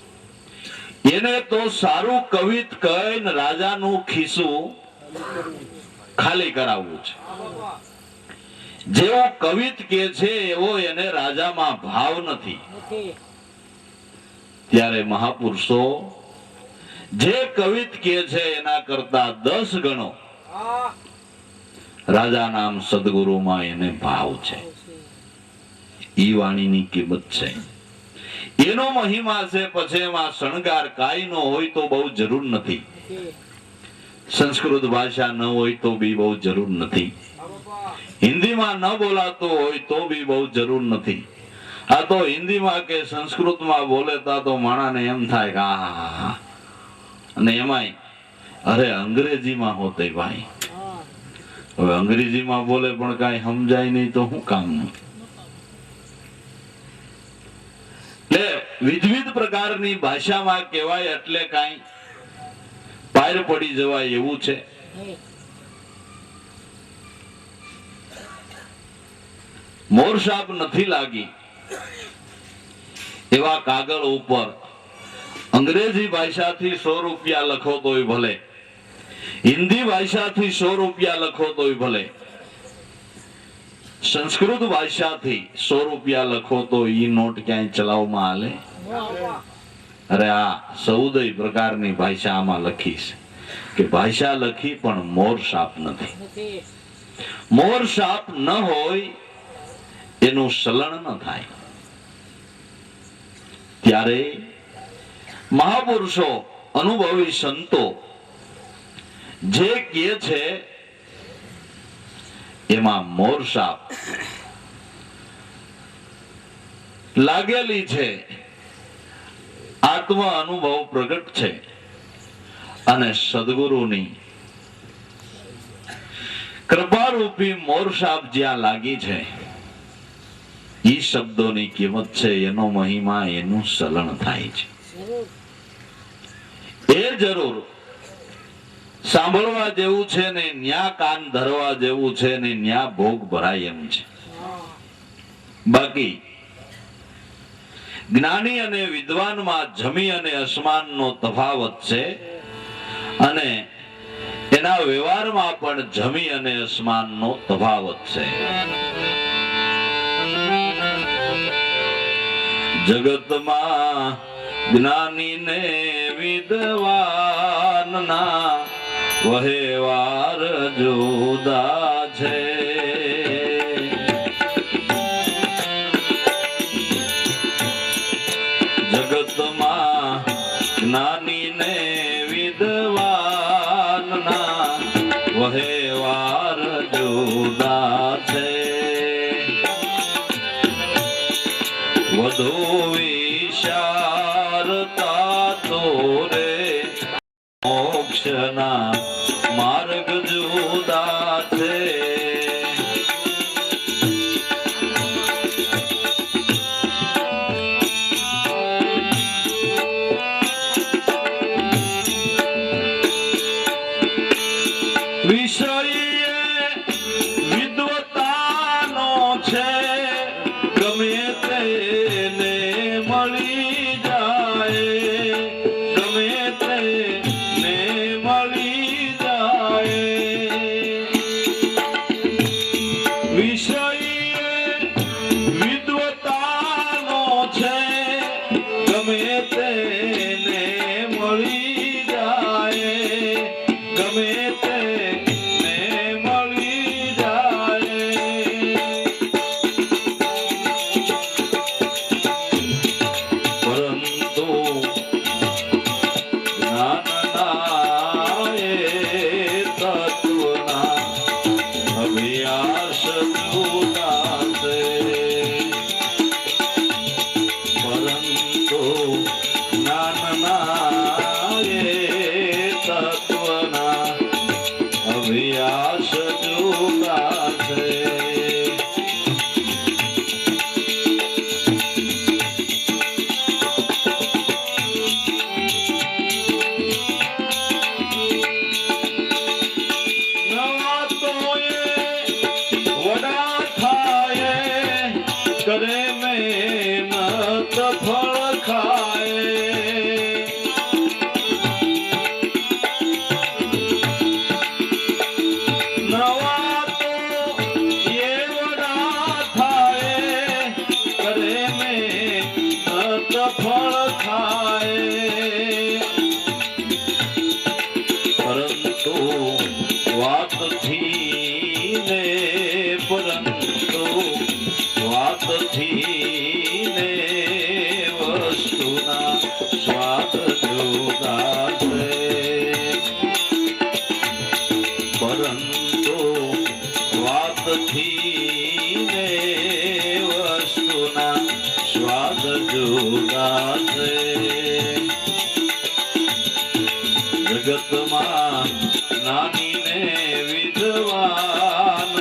Speaker 1: એને તો સારું કવિત કહીને રાજાનું ખિસ્સું ખાલી કરાવવું છે. જેવો કવિત કે છે એવો એને રાજામાં ભાવ નથી. ત્યારે મહાપુરુષો જે કવિત કે છે એના કરતા 10 ગણો રાજા નામ સદગુરુમાં એને ભાવ છે. ઈ વાણીની કિંમત છે, એનો મહિમા છે. પછી એમાં શણગાર કાઈ નો હોય તો બહુ જરૂર નથી. સંસ્કૃત ભાષા ન હોય તો બી બહુ જરૂર નથી. હિન્દીમાં ન બોલાતો હોય તો બી બહુ જરૂર નથી. આ તો હિન્દીમાં કે સંસ્કૃતમાં બોલેતા તો માણાને એમ થાય કે આહા. અને એમાંય અરે અંગ્રેજીમાં હોતે ભાઈ. હવે અંગ્રેજીમાં બોલે પણ કાંઈ સમજાય નહીં તો શું કામનું. વિવિધ પ્રકારની ભાષામાં કહેવાય એટલે કાંઈ પાર પડી જવાય એવું છે. મોરસાપ નથી લાગી એવા કાગળ ઉપર અંગ્રેજી ભાષાથી 100 રૂપિયા લખો તોય ભલે, હિન્દી ભાષાથી 100 રૂપિયા લખો તોય ભલે, સંસ્કૃત ભાષાથી 100 રૂપિયા લખો તો ઈ નોટ ક્યાંય ચલાવવામાં હાલે? અરે આ 14 પ્રકારની ભાષા આમાં લખી છે કે ભાષા લખી પણ મોર સાપ નથી. મોર સાપ ન હોય એનું સલણ ન થાય. ત્યારે મહાપુરુષો, અનુભવી સંતો જે કહે છે એમાં મોર સાપ લાગેલી છે. આત્મ અનુભવ પ્રગટ છે અને સદગુરુની કૃપારૂપી મોર સાપ જ્યાં લાગી છે ઈ શબ્દોની કિંમત છે, એનો મહિમા, એનું સલણ થાય છે. જરૂર સાંભળવા જેવું છે ને ન્યા કાન ધરવા જેવું છે ને ન્યા ભોગ ભરાય એમ છે. બાકી જ્ઞાની અને વિદ્વાનમાં જમી અને અસમાનનો તફાવત છે અને એના વ્યવહારમાં પણ જમી અને અસમાનનો તફાવત છે. જગતમાં જ્ઞાની ને વિદ્વાનના વહેવાર જુદા છે. જગતમાં જ્ઞાની ને વિદ્વાનના વહેવાર જુદા છે. વધુ વિચારતા તો રે મોક્ષના માર્ગ જુદા છે. વિષય વિદ્વતાનો છે ગમે તેને મળી જાય, ગમે તેને મળી જાય. વિષય વિદ્વતાનો છે ગમે તેને મળી જાય, ગમે કરે મહેનત ફળ ખાય. નવા તો એવડા થાય કરે મહેનત ફળ ખાય. પરંતુ વાતથી ને પરંતુ વાતથી ને વસ્તુના સ્વાદ જુદા છે. પરંતુ વાતથી ને વસ્તુના સ્વાદ જુદા છે. જગતમાં નાની ને વિદ્વાનના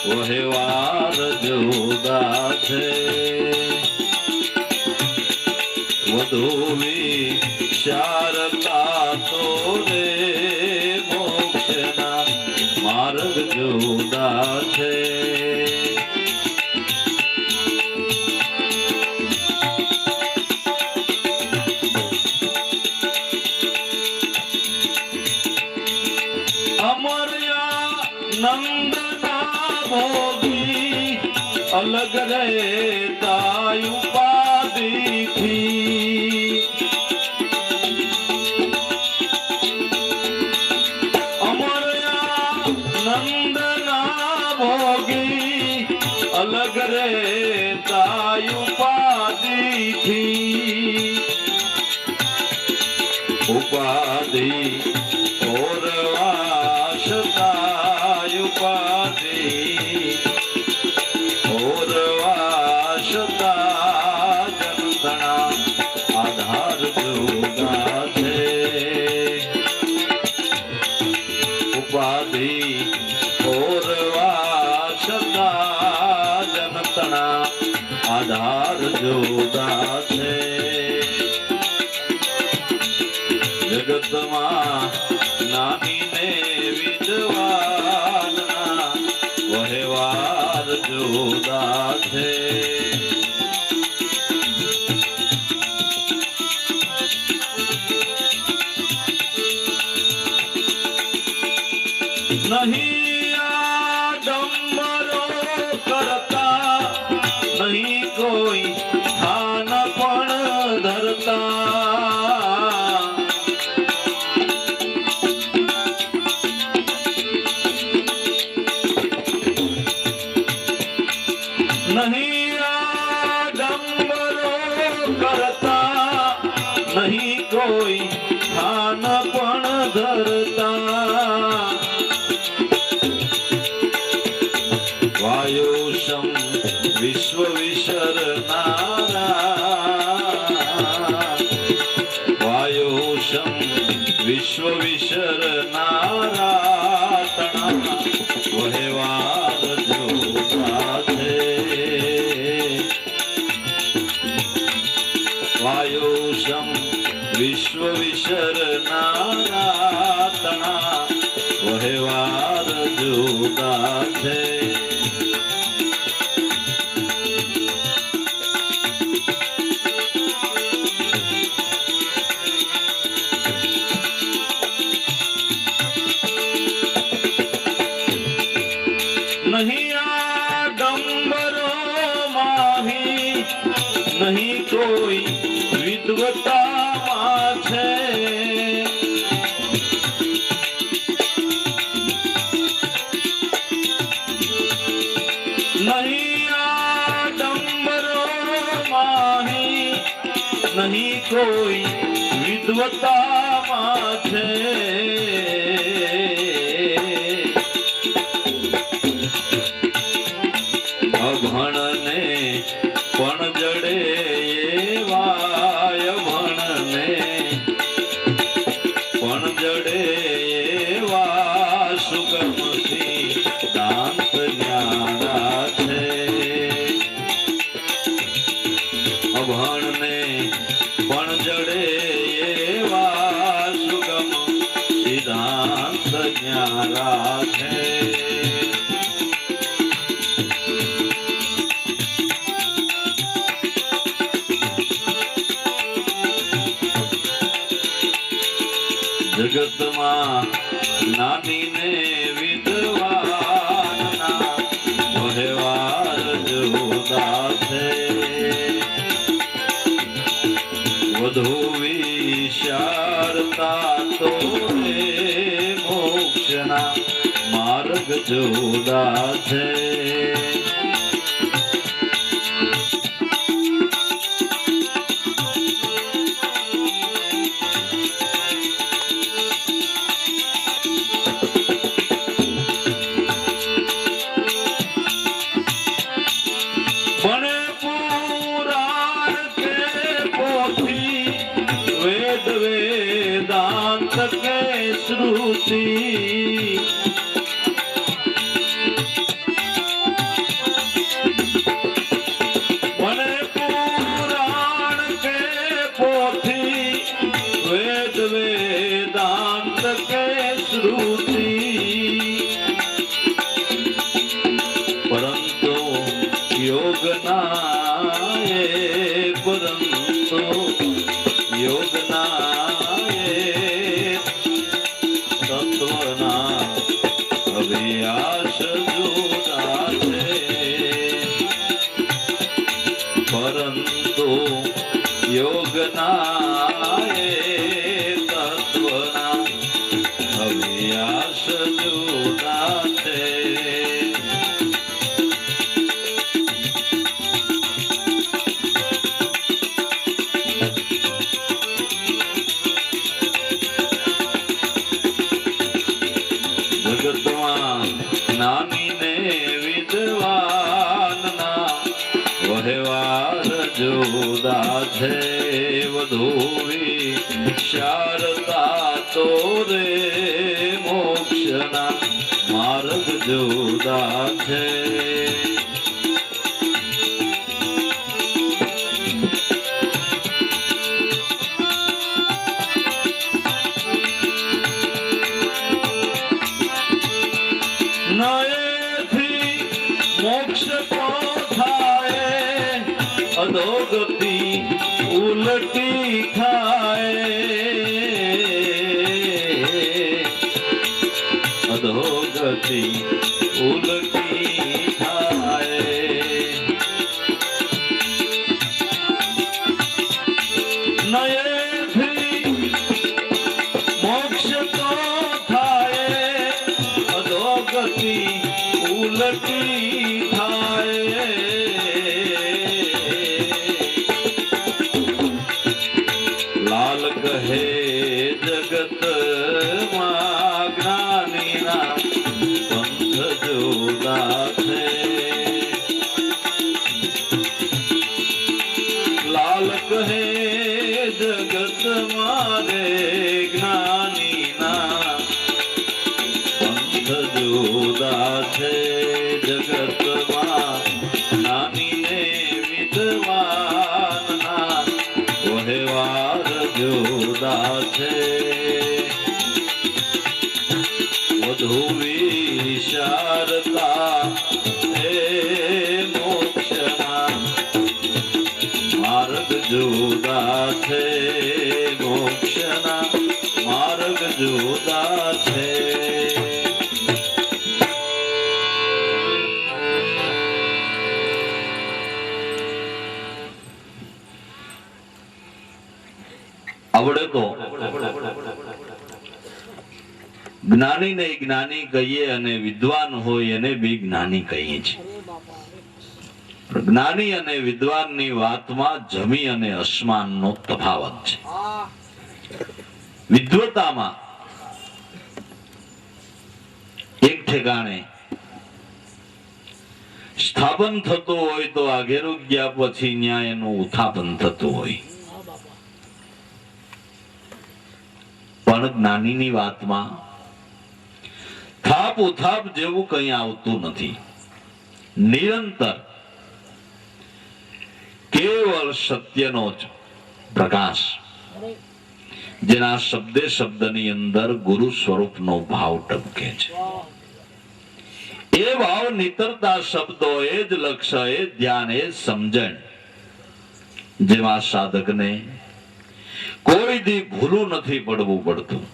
Speaker 1: વહેવાર જુદા છે. વધુ વિચારતા તો રે મોક્ષના માર્ગ જુદા છે. નંદના ભોગી અલગ રહેતા ઉપાધિથી. અમરયા નંદના ભોગી અલગ રહેતા ઉપાધિથી. ઉપાધિ ઉપાધિ ઓરવાશતા જનતણા આધાર જુદા છે. ઉપાધિ ઓરવાશતા જનતણા આધાર જુદા છે. જગતમાં નાની ને વિદ્વાનના વહેવાર જુદા છે. નહીં આડંબરો કરતા, નહીં કોઈ સ્થાન પણ ધરતા, નહીં આડંબરો કરતા, નહીં કોઈ સ્થાન પણ ધરતા, વાયુષમ વિશ્વ વિશરનારા, વાયુષમ વિશ્વ વિશરનારા તણા વહેવાર જુદા છે. વાયુષમ વિશ્વ વિશરનારા તણા વહેવાર જુદા છે. નહીં આડંબરો માહી, નહીં કોઈ વિદ્વતામાં છે, નહીં આડંબરો માહી, નહીં કોઈ વિદ્વતામાં છે. અભણને પણ જડે એવા, અભણને પણ જડે એવા સુગમ સિદ્ધાંત ન્યારા છે. અભણને પણ જડે એવા સુગમ સિદ્ધાંત ન્યારા છે. જગતમાં નાની ને વિદ્વાનના વહેવાર જુદા છે. વધુ વિશાળતા તો રે મોક્ષના માર્ગ જુદા છે. વેદાંત કે શ્રુતિ, મને પુરાણ કે પોથી, વેદ વેદાંત કે શ્રુતિ, પરંતુ યોગના પરંતુ યોગના તત્વના અભ્યાસ જુદા છે. પરંતુ યોગના તત્વના અભ્યાસ જુદા છે. જગતમાં નાની ને વિદ્વાનના વહેવાર જુદા છે. વધુ વિશાળતા તો રે મોક્ષના માર્ગ જુદા છે. અધોગતિ ઉલટી થાય, અધોગતિ ઉલટી થાય. નયેથી મોક્ષ તો થાય, અધોગતિ ઉલટી થાય. લાલ કહે જગત માં જ્ઞાની ના પંથ જુદા છે. લાલ કહે જગત મારે જ્ઞાની ના પંથ જુદા છે. જગતમાં જ્ઞાની ને વિદ્વાન ના વહેવાર જુદા છે. વધુ વિશારતા હે મોક્ષના માર્ગ જુદા છે. મોક્ષના માર્ગ જુદા છે. આવડે તો જ્ઞાની ને જ્ઞાની કહીએ અને વિદ્વાન હોય એને બી જ્ઞાની કહીએ છીએ. જ્ઞાની અને વિદ્વાન ની વાતમાં જમી અને અસમાન નો તફાવત છે. વિદ્વતામાં એક ઠેકાણે સ્થાપન થતું હોય તો આગેરું ગયા પછી ન્યાય એનું ઉત્થાપન થતું હોય, પણ જ્ઞાનીની વાતમાં થાપ ઉથાપ જેવું કંઈ આવતું નથી. નિરંતર કેવળ સત્યનો જ પ્રકાશ, જેના શબ્દે શબ્દની અંદર ગુરુ સ્વરૂપનો ભાવ ટપકે છે. એ ભાવ નીતરતા શબ્દો, એ જ લક્ષ્ય, એ ધ્યાન, એ સમજણ, જેમાં સાધકને કોઈ દી ભૂલું નથી પડવું પડતું.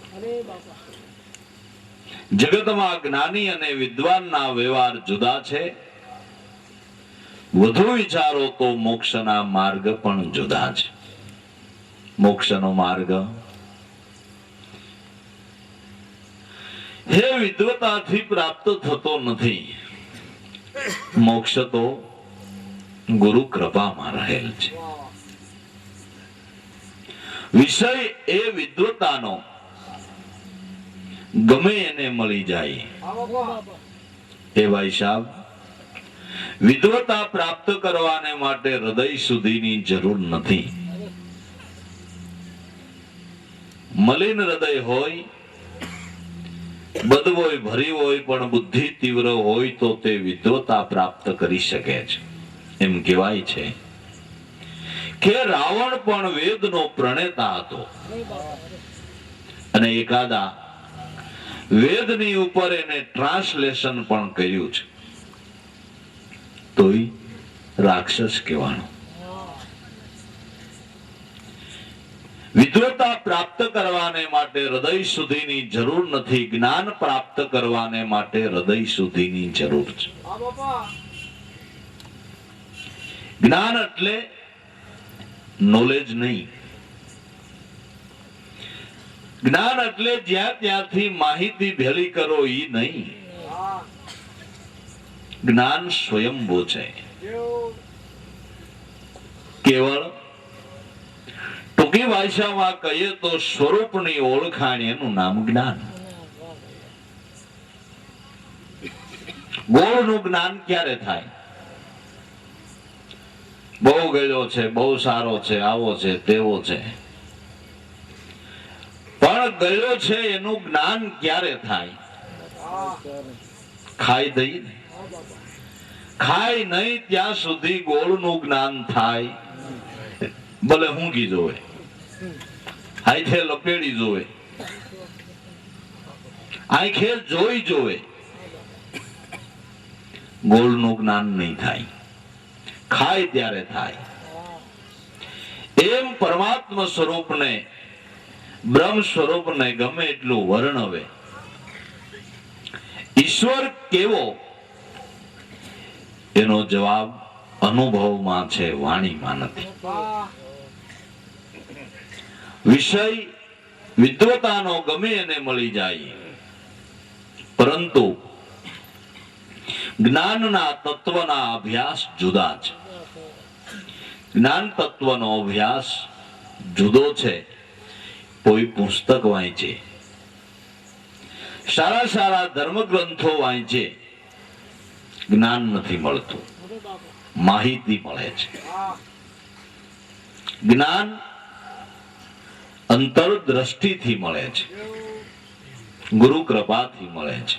Speaker 1: જગતમાં જ્ઞાની અને વિદ્વાનના વ્યવહાર જુદા છે. વધુ વિચારો તો મોક્ષના માર્ગ પણ જુદા છે. મોક્ષનો માર્ગ હે વિદ્વતાથી પ્રાપ્ત થતો નથી. મોક્ષ તો ગુરુ કૃપામાં રહેલ છે. વિષય એ વિદ્વતાનો ગમે એને મળી જાય. એ ભાઈ સાહેબ, વિદ્વતા પ્રાપ્ત કરવાને માટે હૃદય સુધીની જરૂર નથી. મલિન હૃદય હોય, બદવોય ભરી હોય, પણ બુદ્ધિ તીવ્ર હોય તો તે વિદ્વતા પ્રાપ્ત કરી શકે છે. એમ કહેવાય છે કે રાવણ પણ વેદનો પ્રણેતા હતો અને એકાદા વેદની ઉપર એને ટ્રાન્સલેશન પણ કર્યું છે, તોય રાક્ષસ કહેવાનો. વિદ્વતા પ્રાપ્ત કરવાને માટે હૃદય સુધીની જરૂર નથી. જ્ઞાન પ્રાપ્ત કરવાને માટે હૃદય સુધીની જરૂર છે. જ્ઞાન એટલે નોલેજ નહીં. જ્ઞાન એટલે જ્યાં ત્યાંથી માહિતી ભેળી કરો એ નહીં. જ્ઞાન સ્વયંભૂ છે. કેવળ ટૂંકી ભાષામાં કહીએ તો સ્વરૂપની ઓળખાણ, એનું નામ જ્ઞાન. ગોળનું જ્ઞાન ક્યારે થાય? બહુ ગયો છે, બહુ સારો છે, આવો છે, તેવો છે. પણ ગયો છે એનું જ્ઞાન ક્યારે થાય? ખાઈ દઈ ને. ખાય નહીં ત્યાં સુધી ગોળનું જ્ઞાન થાય. ભલે ઊંઘી જોવે, હાથે લપેડી જોવે, આંખે જોઈ જોવે, ગોળનું જ્ઞાન નહીં થાય. ખાય ત્યારે થાય. એમ પરમાત્મા સ્વરૂપને, બ્રહ્મ સ્વરૂપને ગમે એટલું વર્ણવે, ઈશ્વર કેવો એનો જવાબ અનુભવમાં છે, વાણીમાં નથી. વિષય વિદ્વતાનો ગમે એને મળી જાય, પરંતુ જ્ઞાનના તત્વના અભ્યાસ જુદા છે. જ્ઞાન તત્વનો અભ્યાસ જુદો છે. કોઈ પુસ્તક વાંચે, સારા સારા ધર્મગ્રંથો વાંચે, જ્ઞાન નથી મળતું, માહિતી મળે છે. જ્ઞાન અંતરદ્રષ્ટિથી મળે છે, ગુરુ કૃપાથી મળે છે.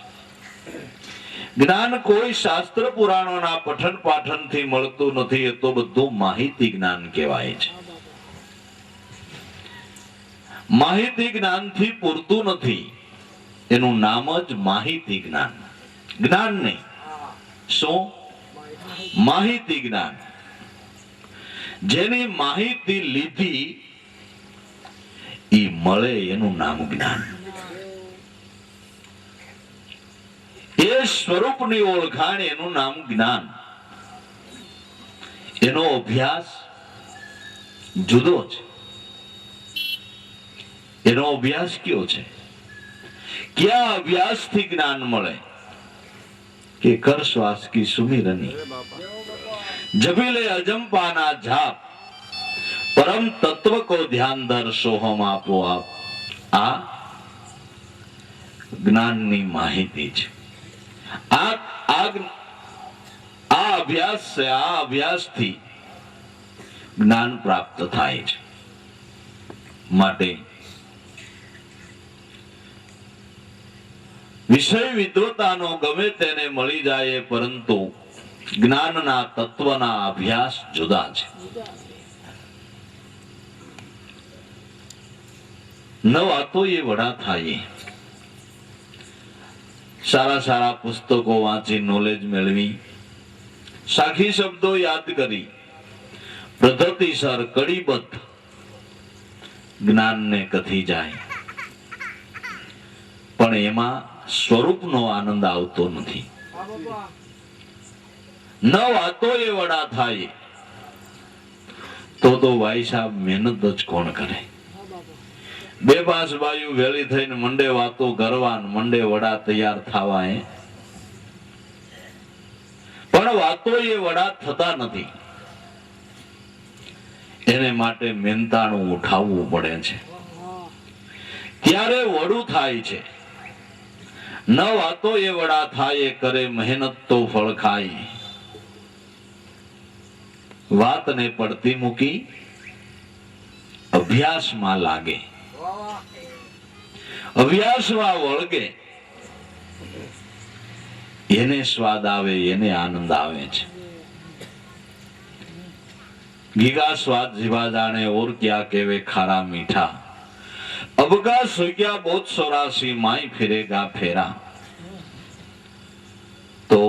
Speaker 1: જ્ઞાન કોઈ શાસ્ત્ર પુરાણોના પઠન પાઠનથી મળતું નથી. એ તો બધું માહિતી જ્ઞાન કહેવાય છે. માહિતી જ્ઞાનથી પૂરતું નથી. એનું નામ જ માહિતી જ્ઞાન. જ્ઞાન નહીં, શું? માહિતી જ્ઞાન. જેની માહિતી લીધી ઈ મળે એનું નામ જ્ઞાન. એ સ્વરૂપની ઓળખાણ એનું નામ જ્ઞાન. એનો અભ્યાસ જુદો છે. એનો અભ્યાસ કયો છે? ક્યાં અભ્યાસથી જ્ઞાન મળે? કે કર શ્વાસ કી સુમિરની, જબીલે અજંપાના જાપ, પરમ તત્વ કો ધ્યાન ધર સોહમ આપો આપ. આ જ્ઞાનની માહિતી છે. આ અભ્યાસ છે. આ અભ્યાસથી જ્ઞાન પ્રાપ્ત થાય છે. માટે વિષય વિદ્વતાનો ગમે તેને મળી જાય, પરંતુ જ્ઞાનના તત્વના અભ્યાસ જુદા છે. ન વાતો એ વડા થાય. સારા સારા પુસ્તકો વાંચી નોલેજ મેળવી, સાખી શબ્દો યાદ કરી, પદ્ધતિસર કડીબદ્ધ જ્ઞાનને કથી જાય, પણ એમાં સ્વરૂપનો આનંદ આવતો નથી. ન વાતો એ વડા થાય, તો ભાઈ સાહેબ મહેનત જ કોણ કરે? બે પાસ બાયુ વેલી થઈને મંડે વાતો કરવા, મંડે વડા તૈયાર થવા, પણ વાતો એ વડા થતા નથી. એને માટે મહેનતાણું ઉઠાવવું પડે છે, ત્યારે વડું થાય છે. ન વાતો એ વડા થાય, કરે મહેનત તો ફળ ખાય. વાતને પડતી મૂકી અભ્યાસમાં લાગે, અભ્યાસમાં વળગે, એને સ્વાદ આવે, એને આનંદ આવે છે. ગીગા સ્વાદ જીવા જાણે, ઓર ક્યા કેવે ખારા મીઠા. અબગા સુગ્યા બોધ સોરાસી, માઈ ફિરેગા ફેરા. તો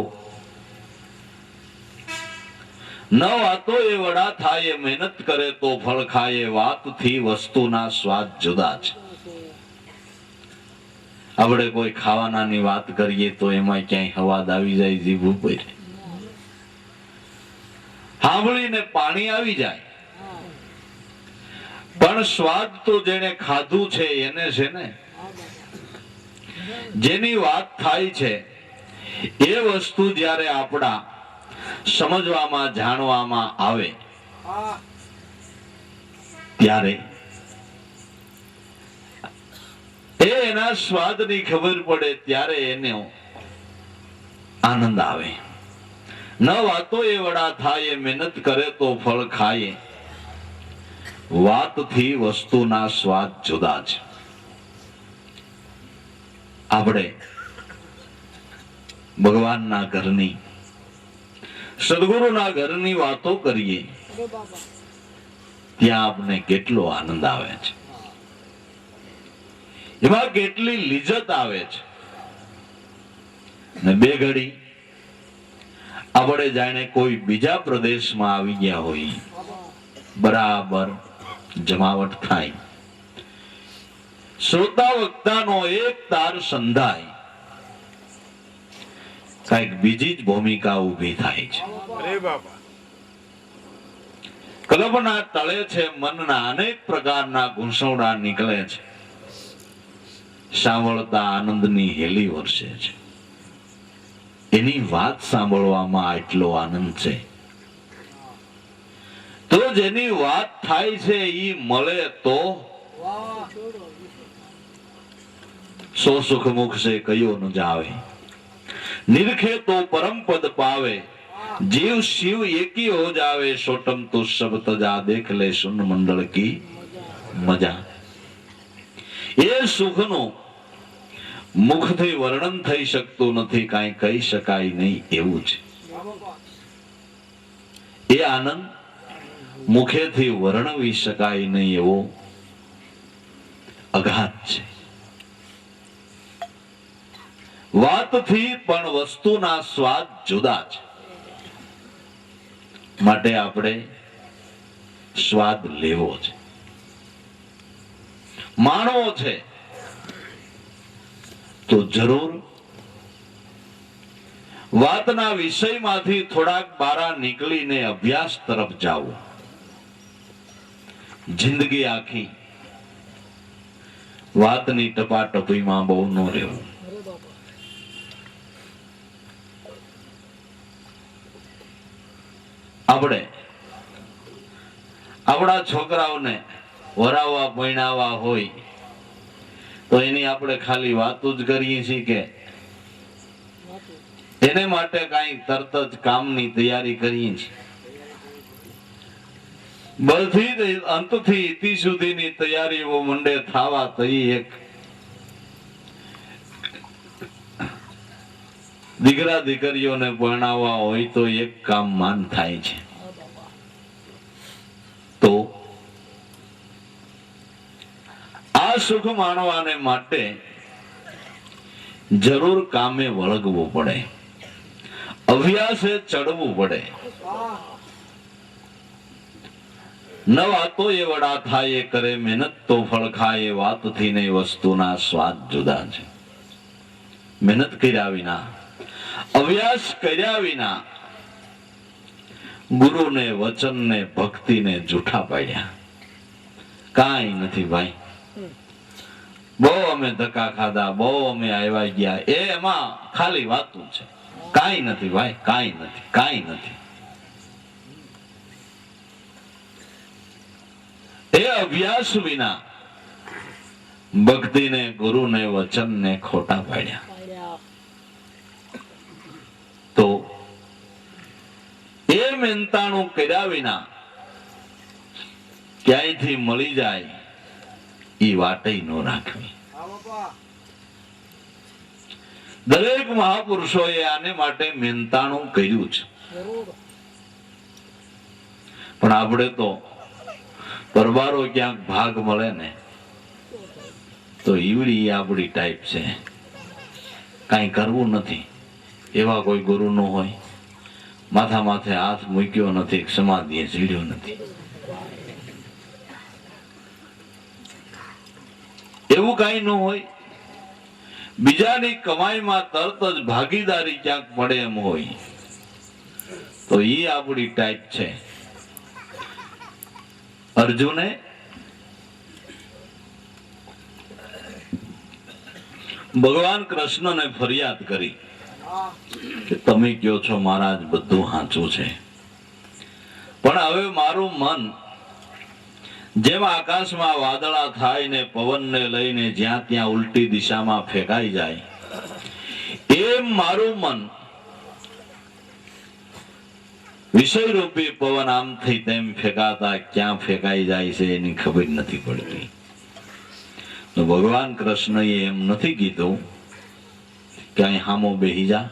Speaker 1: ન વાતો એ વડા થાય, મહેનત કરે તો ફળ ખાય. વાતથી વસ્તુના સ્વાદ જુદા છે. આપણે કોઈ ખાવાનાની વાત કરીએ તો એમાં ક્યાંય હવાદ આવી જાય, જીભ ઉપર સાંભળીને પાણી આવી જાય, પણ સ્વાદ તો જેને ખાધું છે એને છે ને. જેની વાત થાય છે એ વસ્તુ જ્યારે આપણા સમજવામાં, જાણવામાં આવે, ત્યારે એના સ્વાદની ખબર પડે, ત્યારે એને આનંદ આવે. ન વાતો એ વડા થાય, મહેનત કરે તો ફળ ખાય. વાતથી વસ્તુના સ્વાદ જુદા છે. આપણે ભગવાનના ઘરની, સદગુરુના ઘરની વાતો કરીએ, ત્યાં આપણે કેટલો આનંદ આવે છે, એમાં કેટલી લિજ્જત આવે છે. ને બે ઘડી આપણે જાણે કોઈ બીજા પ્રદેશમાં આવી ગયા હોય, બરાબર જમાવટ થાય, શ્રોતા વક્તાનો એક તાર સંધાય, કઈક બીજી જ ભૂમિકા ઊભી થાય છે.
Speaker 2: અરે બાપા
Speaker 1: કલ્પના તળે છે મનના અનેક પ્રકારના ઘૂંસવડા નીકળે છે, સાંભળતા આનંદની હેલી વરસે છે. એની વાત સાંભળવામાં આટલો આનંદ છે, તો જેની વાત થાય છે ઈ મળે તો સો સુખ મુખ સે કયો ન જાવે, નિરખે તો પરમ પદ પાવે, जीव शिव एक ही हो जावे, सोटम तो सब तजा देख ले सुन मंडल की मजा. એ સુખનું મુખથી વર્ણન થઈ શકતું નથી, કાંઈ કહી શકાય નહીં એવું છે. એ આનંદ મુખેથી વર્ણવી શકાય નહીં એવો અગાધ છે. વાતથી પણ વસ્તુના સ્વાદ જુદા છે, માટે આપણે સ્વાદ લેવો છે, માણવો છે, તો જરૂર વાતના વિષયમાંથી થોડાક બારા નીકળીને અભ્યાસ તરફ જાઓ. જિંદગી આખી વાતની ટપાટપીમાં બહુ ન રહેવું. આપણે આપણા છોકરાઓને વરાવવા ભણાવવા હોય તો એની આપણે ખાલી વાતો જ કરીએ છીએ કે એને માટે કઈ તરત જ કામની તૈયારી કરીએ છીએ? બધી અંતથી ઇતિ સુધીની તૈયારીઓ મંડે થાવા તો એક દીકરા દીકરીઓને ભણાવવા હોય તો એક કામ માન થાય છે. તો આ સુખ માણવાને માટે જરૂર કામે વળગવું પડે, અભ્યાસે ચડવું પડે. ન વાતો એ વડા થાય એ કરે મહેનત તો ફળ ખાય, એ વાતથી ને વસ્તુના સ્વાદ જુદા છે. મહેનત કર્યા વિના, અભ્યાસ કર્યા વિના ગુરુને વચનને ભક્તિને જૂઠા પાડ્યા કાંઈ નથી ભાઈ. બહુ અમે ધક્કા ખાધા, બહુ અમે આવ્યા ગયા, એમાં ખાલી વાતું છે, કાંઈ નથી ભાઈ, કાંઈ નથી, કાંઈ નથી. એ અભ્યાસ વિના ભક્તિને ગુરુને વચનને ખોટા પાડ્યા. તો એ મહેનતાણું કર્યા વિના ક્યાંયથી મળી જાય એ વાટે ન રાખવી. દરેક મહાપુરુષોએ આને માટે મહેનતાણું કર્યું છે. પણ આપણે તો પરબારો ક્યાંક ભાગ મળે ને તો ઈવડી આપણી ટાઈપ છે, કઈ કરવું નથી. એવા કોઈ ગુરુ નો હોય, માથા માથે હાથ મૂક્યો નથી, સમાધિએ ઝીડ્યો નથી, એવું કઈ ન હોય. બીજાની કમાઈમાં તરત જ ભાગીદારી ક્યાંક પડે એમ હોય તો એ આપણી ટાઈપ છે. અર્જુને ભગવાન કૃષ્ણને ફરિયાદ કરી કે તમે કહો છો મહારાજ બધું સાચું છે, પણ હવે મારું મન જેમ આકાશમાં વાદળા થાય ને પવનને લઈને જ્યાં ત્યાં ઉલટી દિશામાં ફેંકાઈ જાય, એમ મારું મન વિષય રૂપી પવન આમથી તેમ ફેંકાતા ક્યાં ફેંકાઈ જાય છે એની ખબર નથી પડતી. તો ભગવાન કૃષ્ણએ એમ નથી કીધું કે અહીં હામો બેહી જા,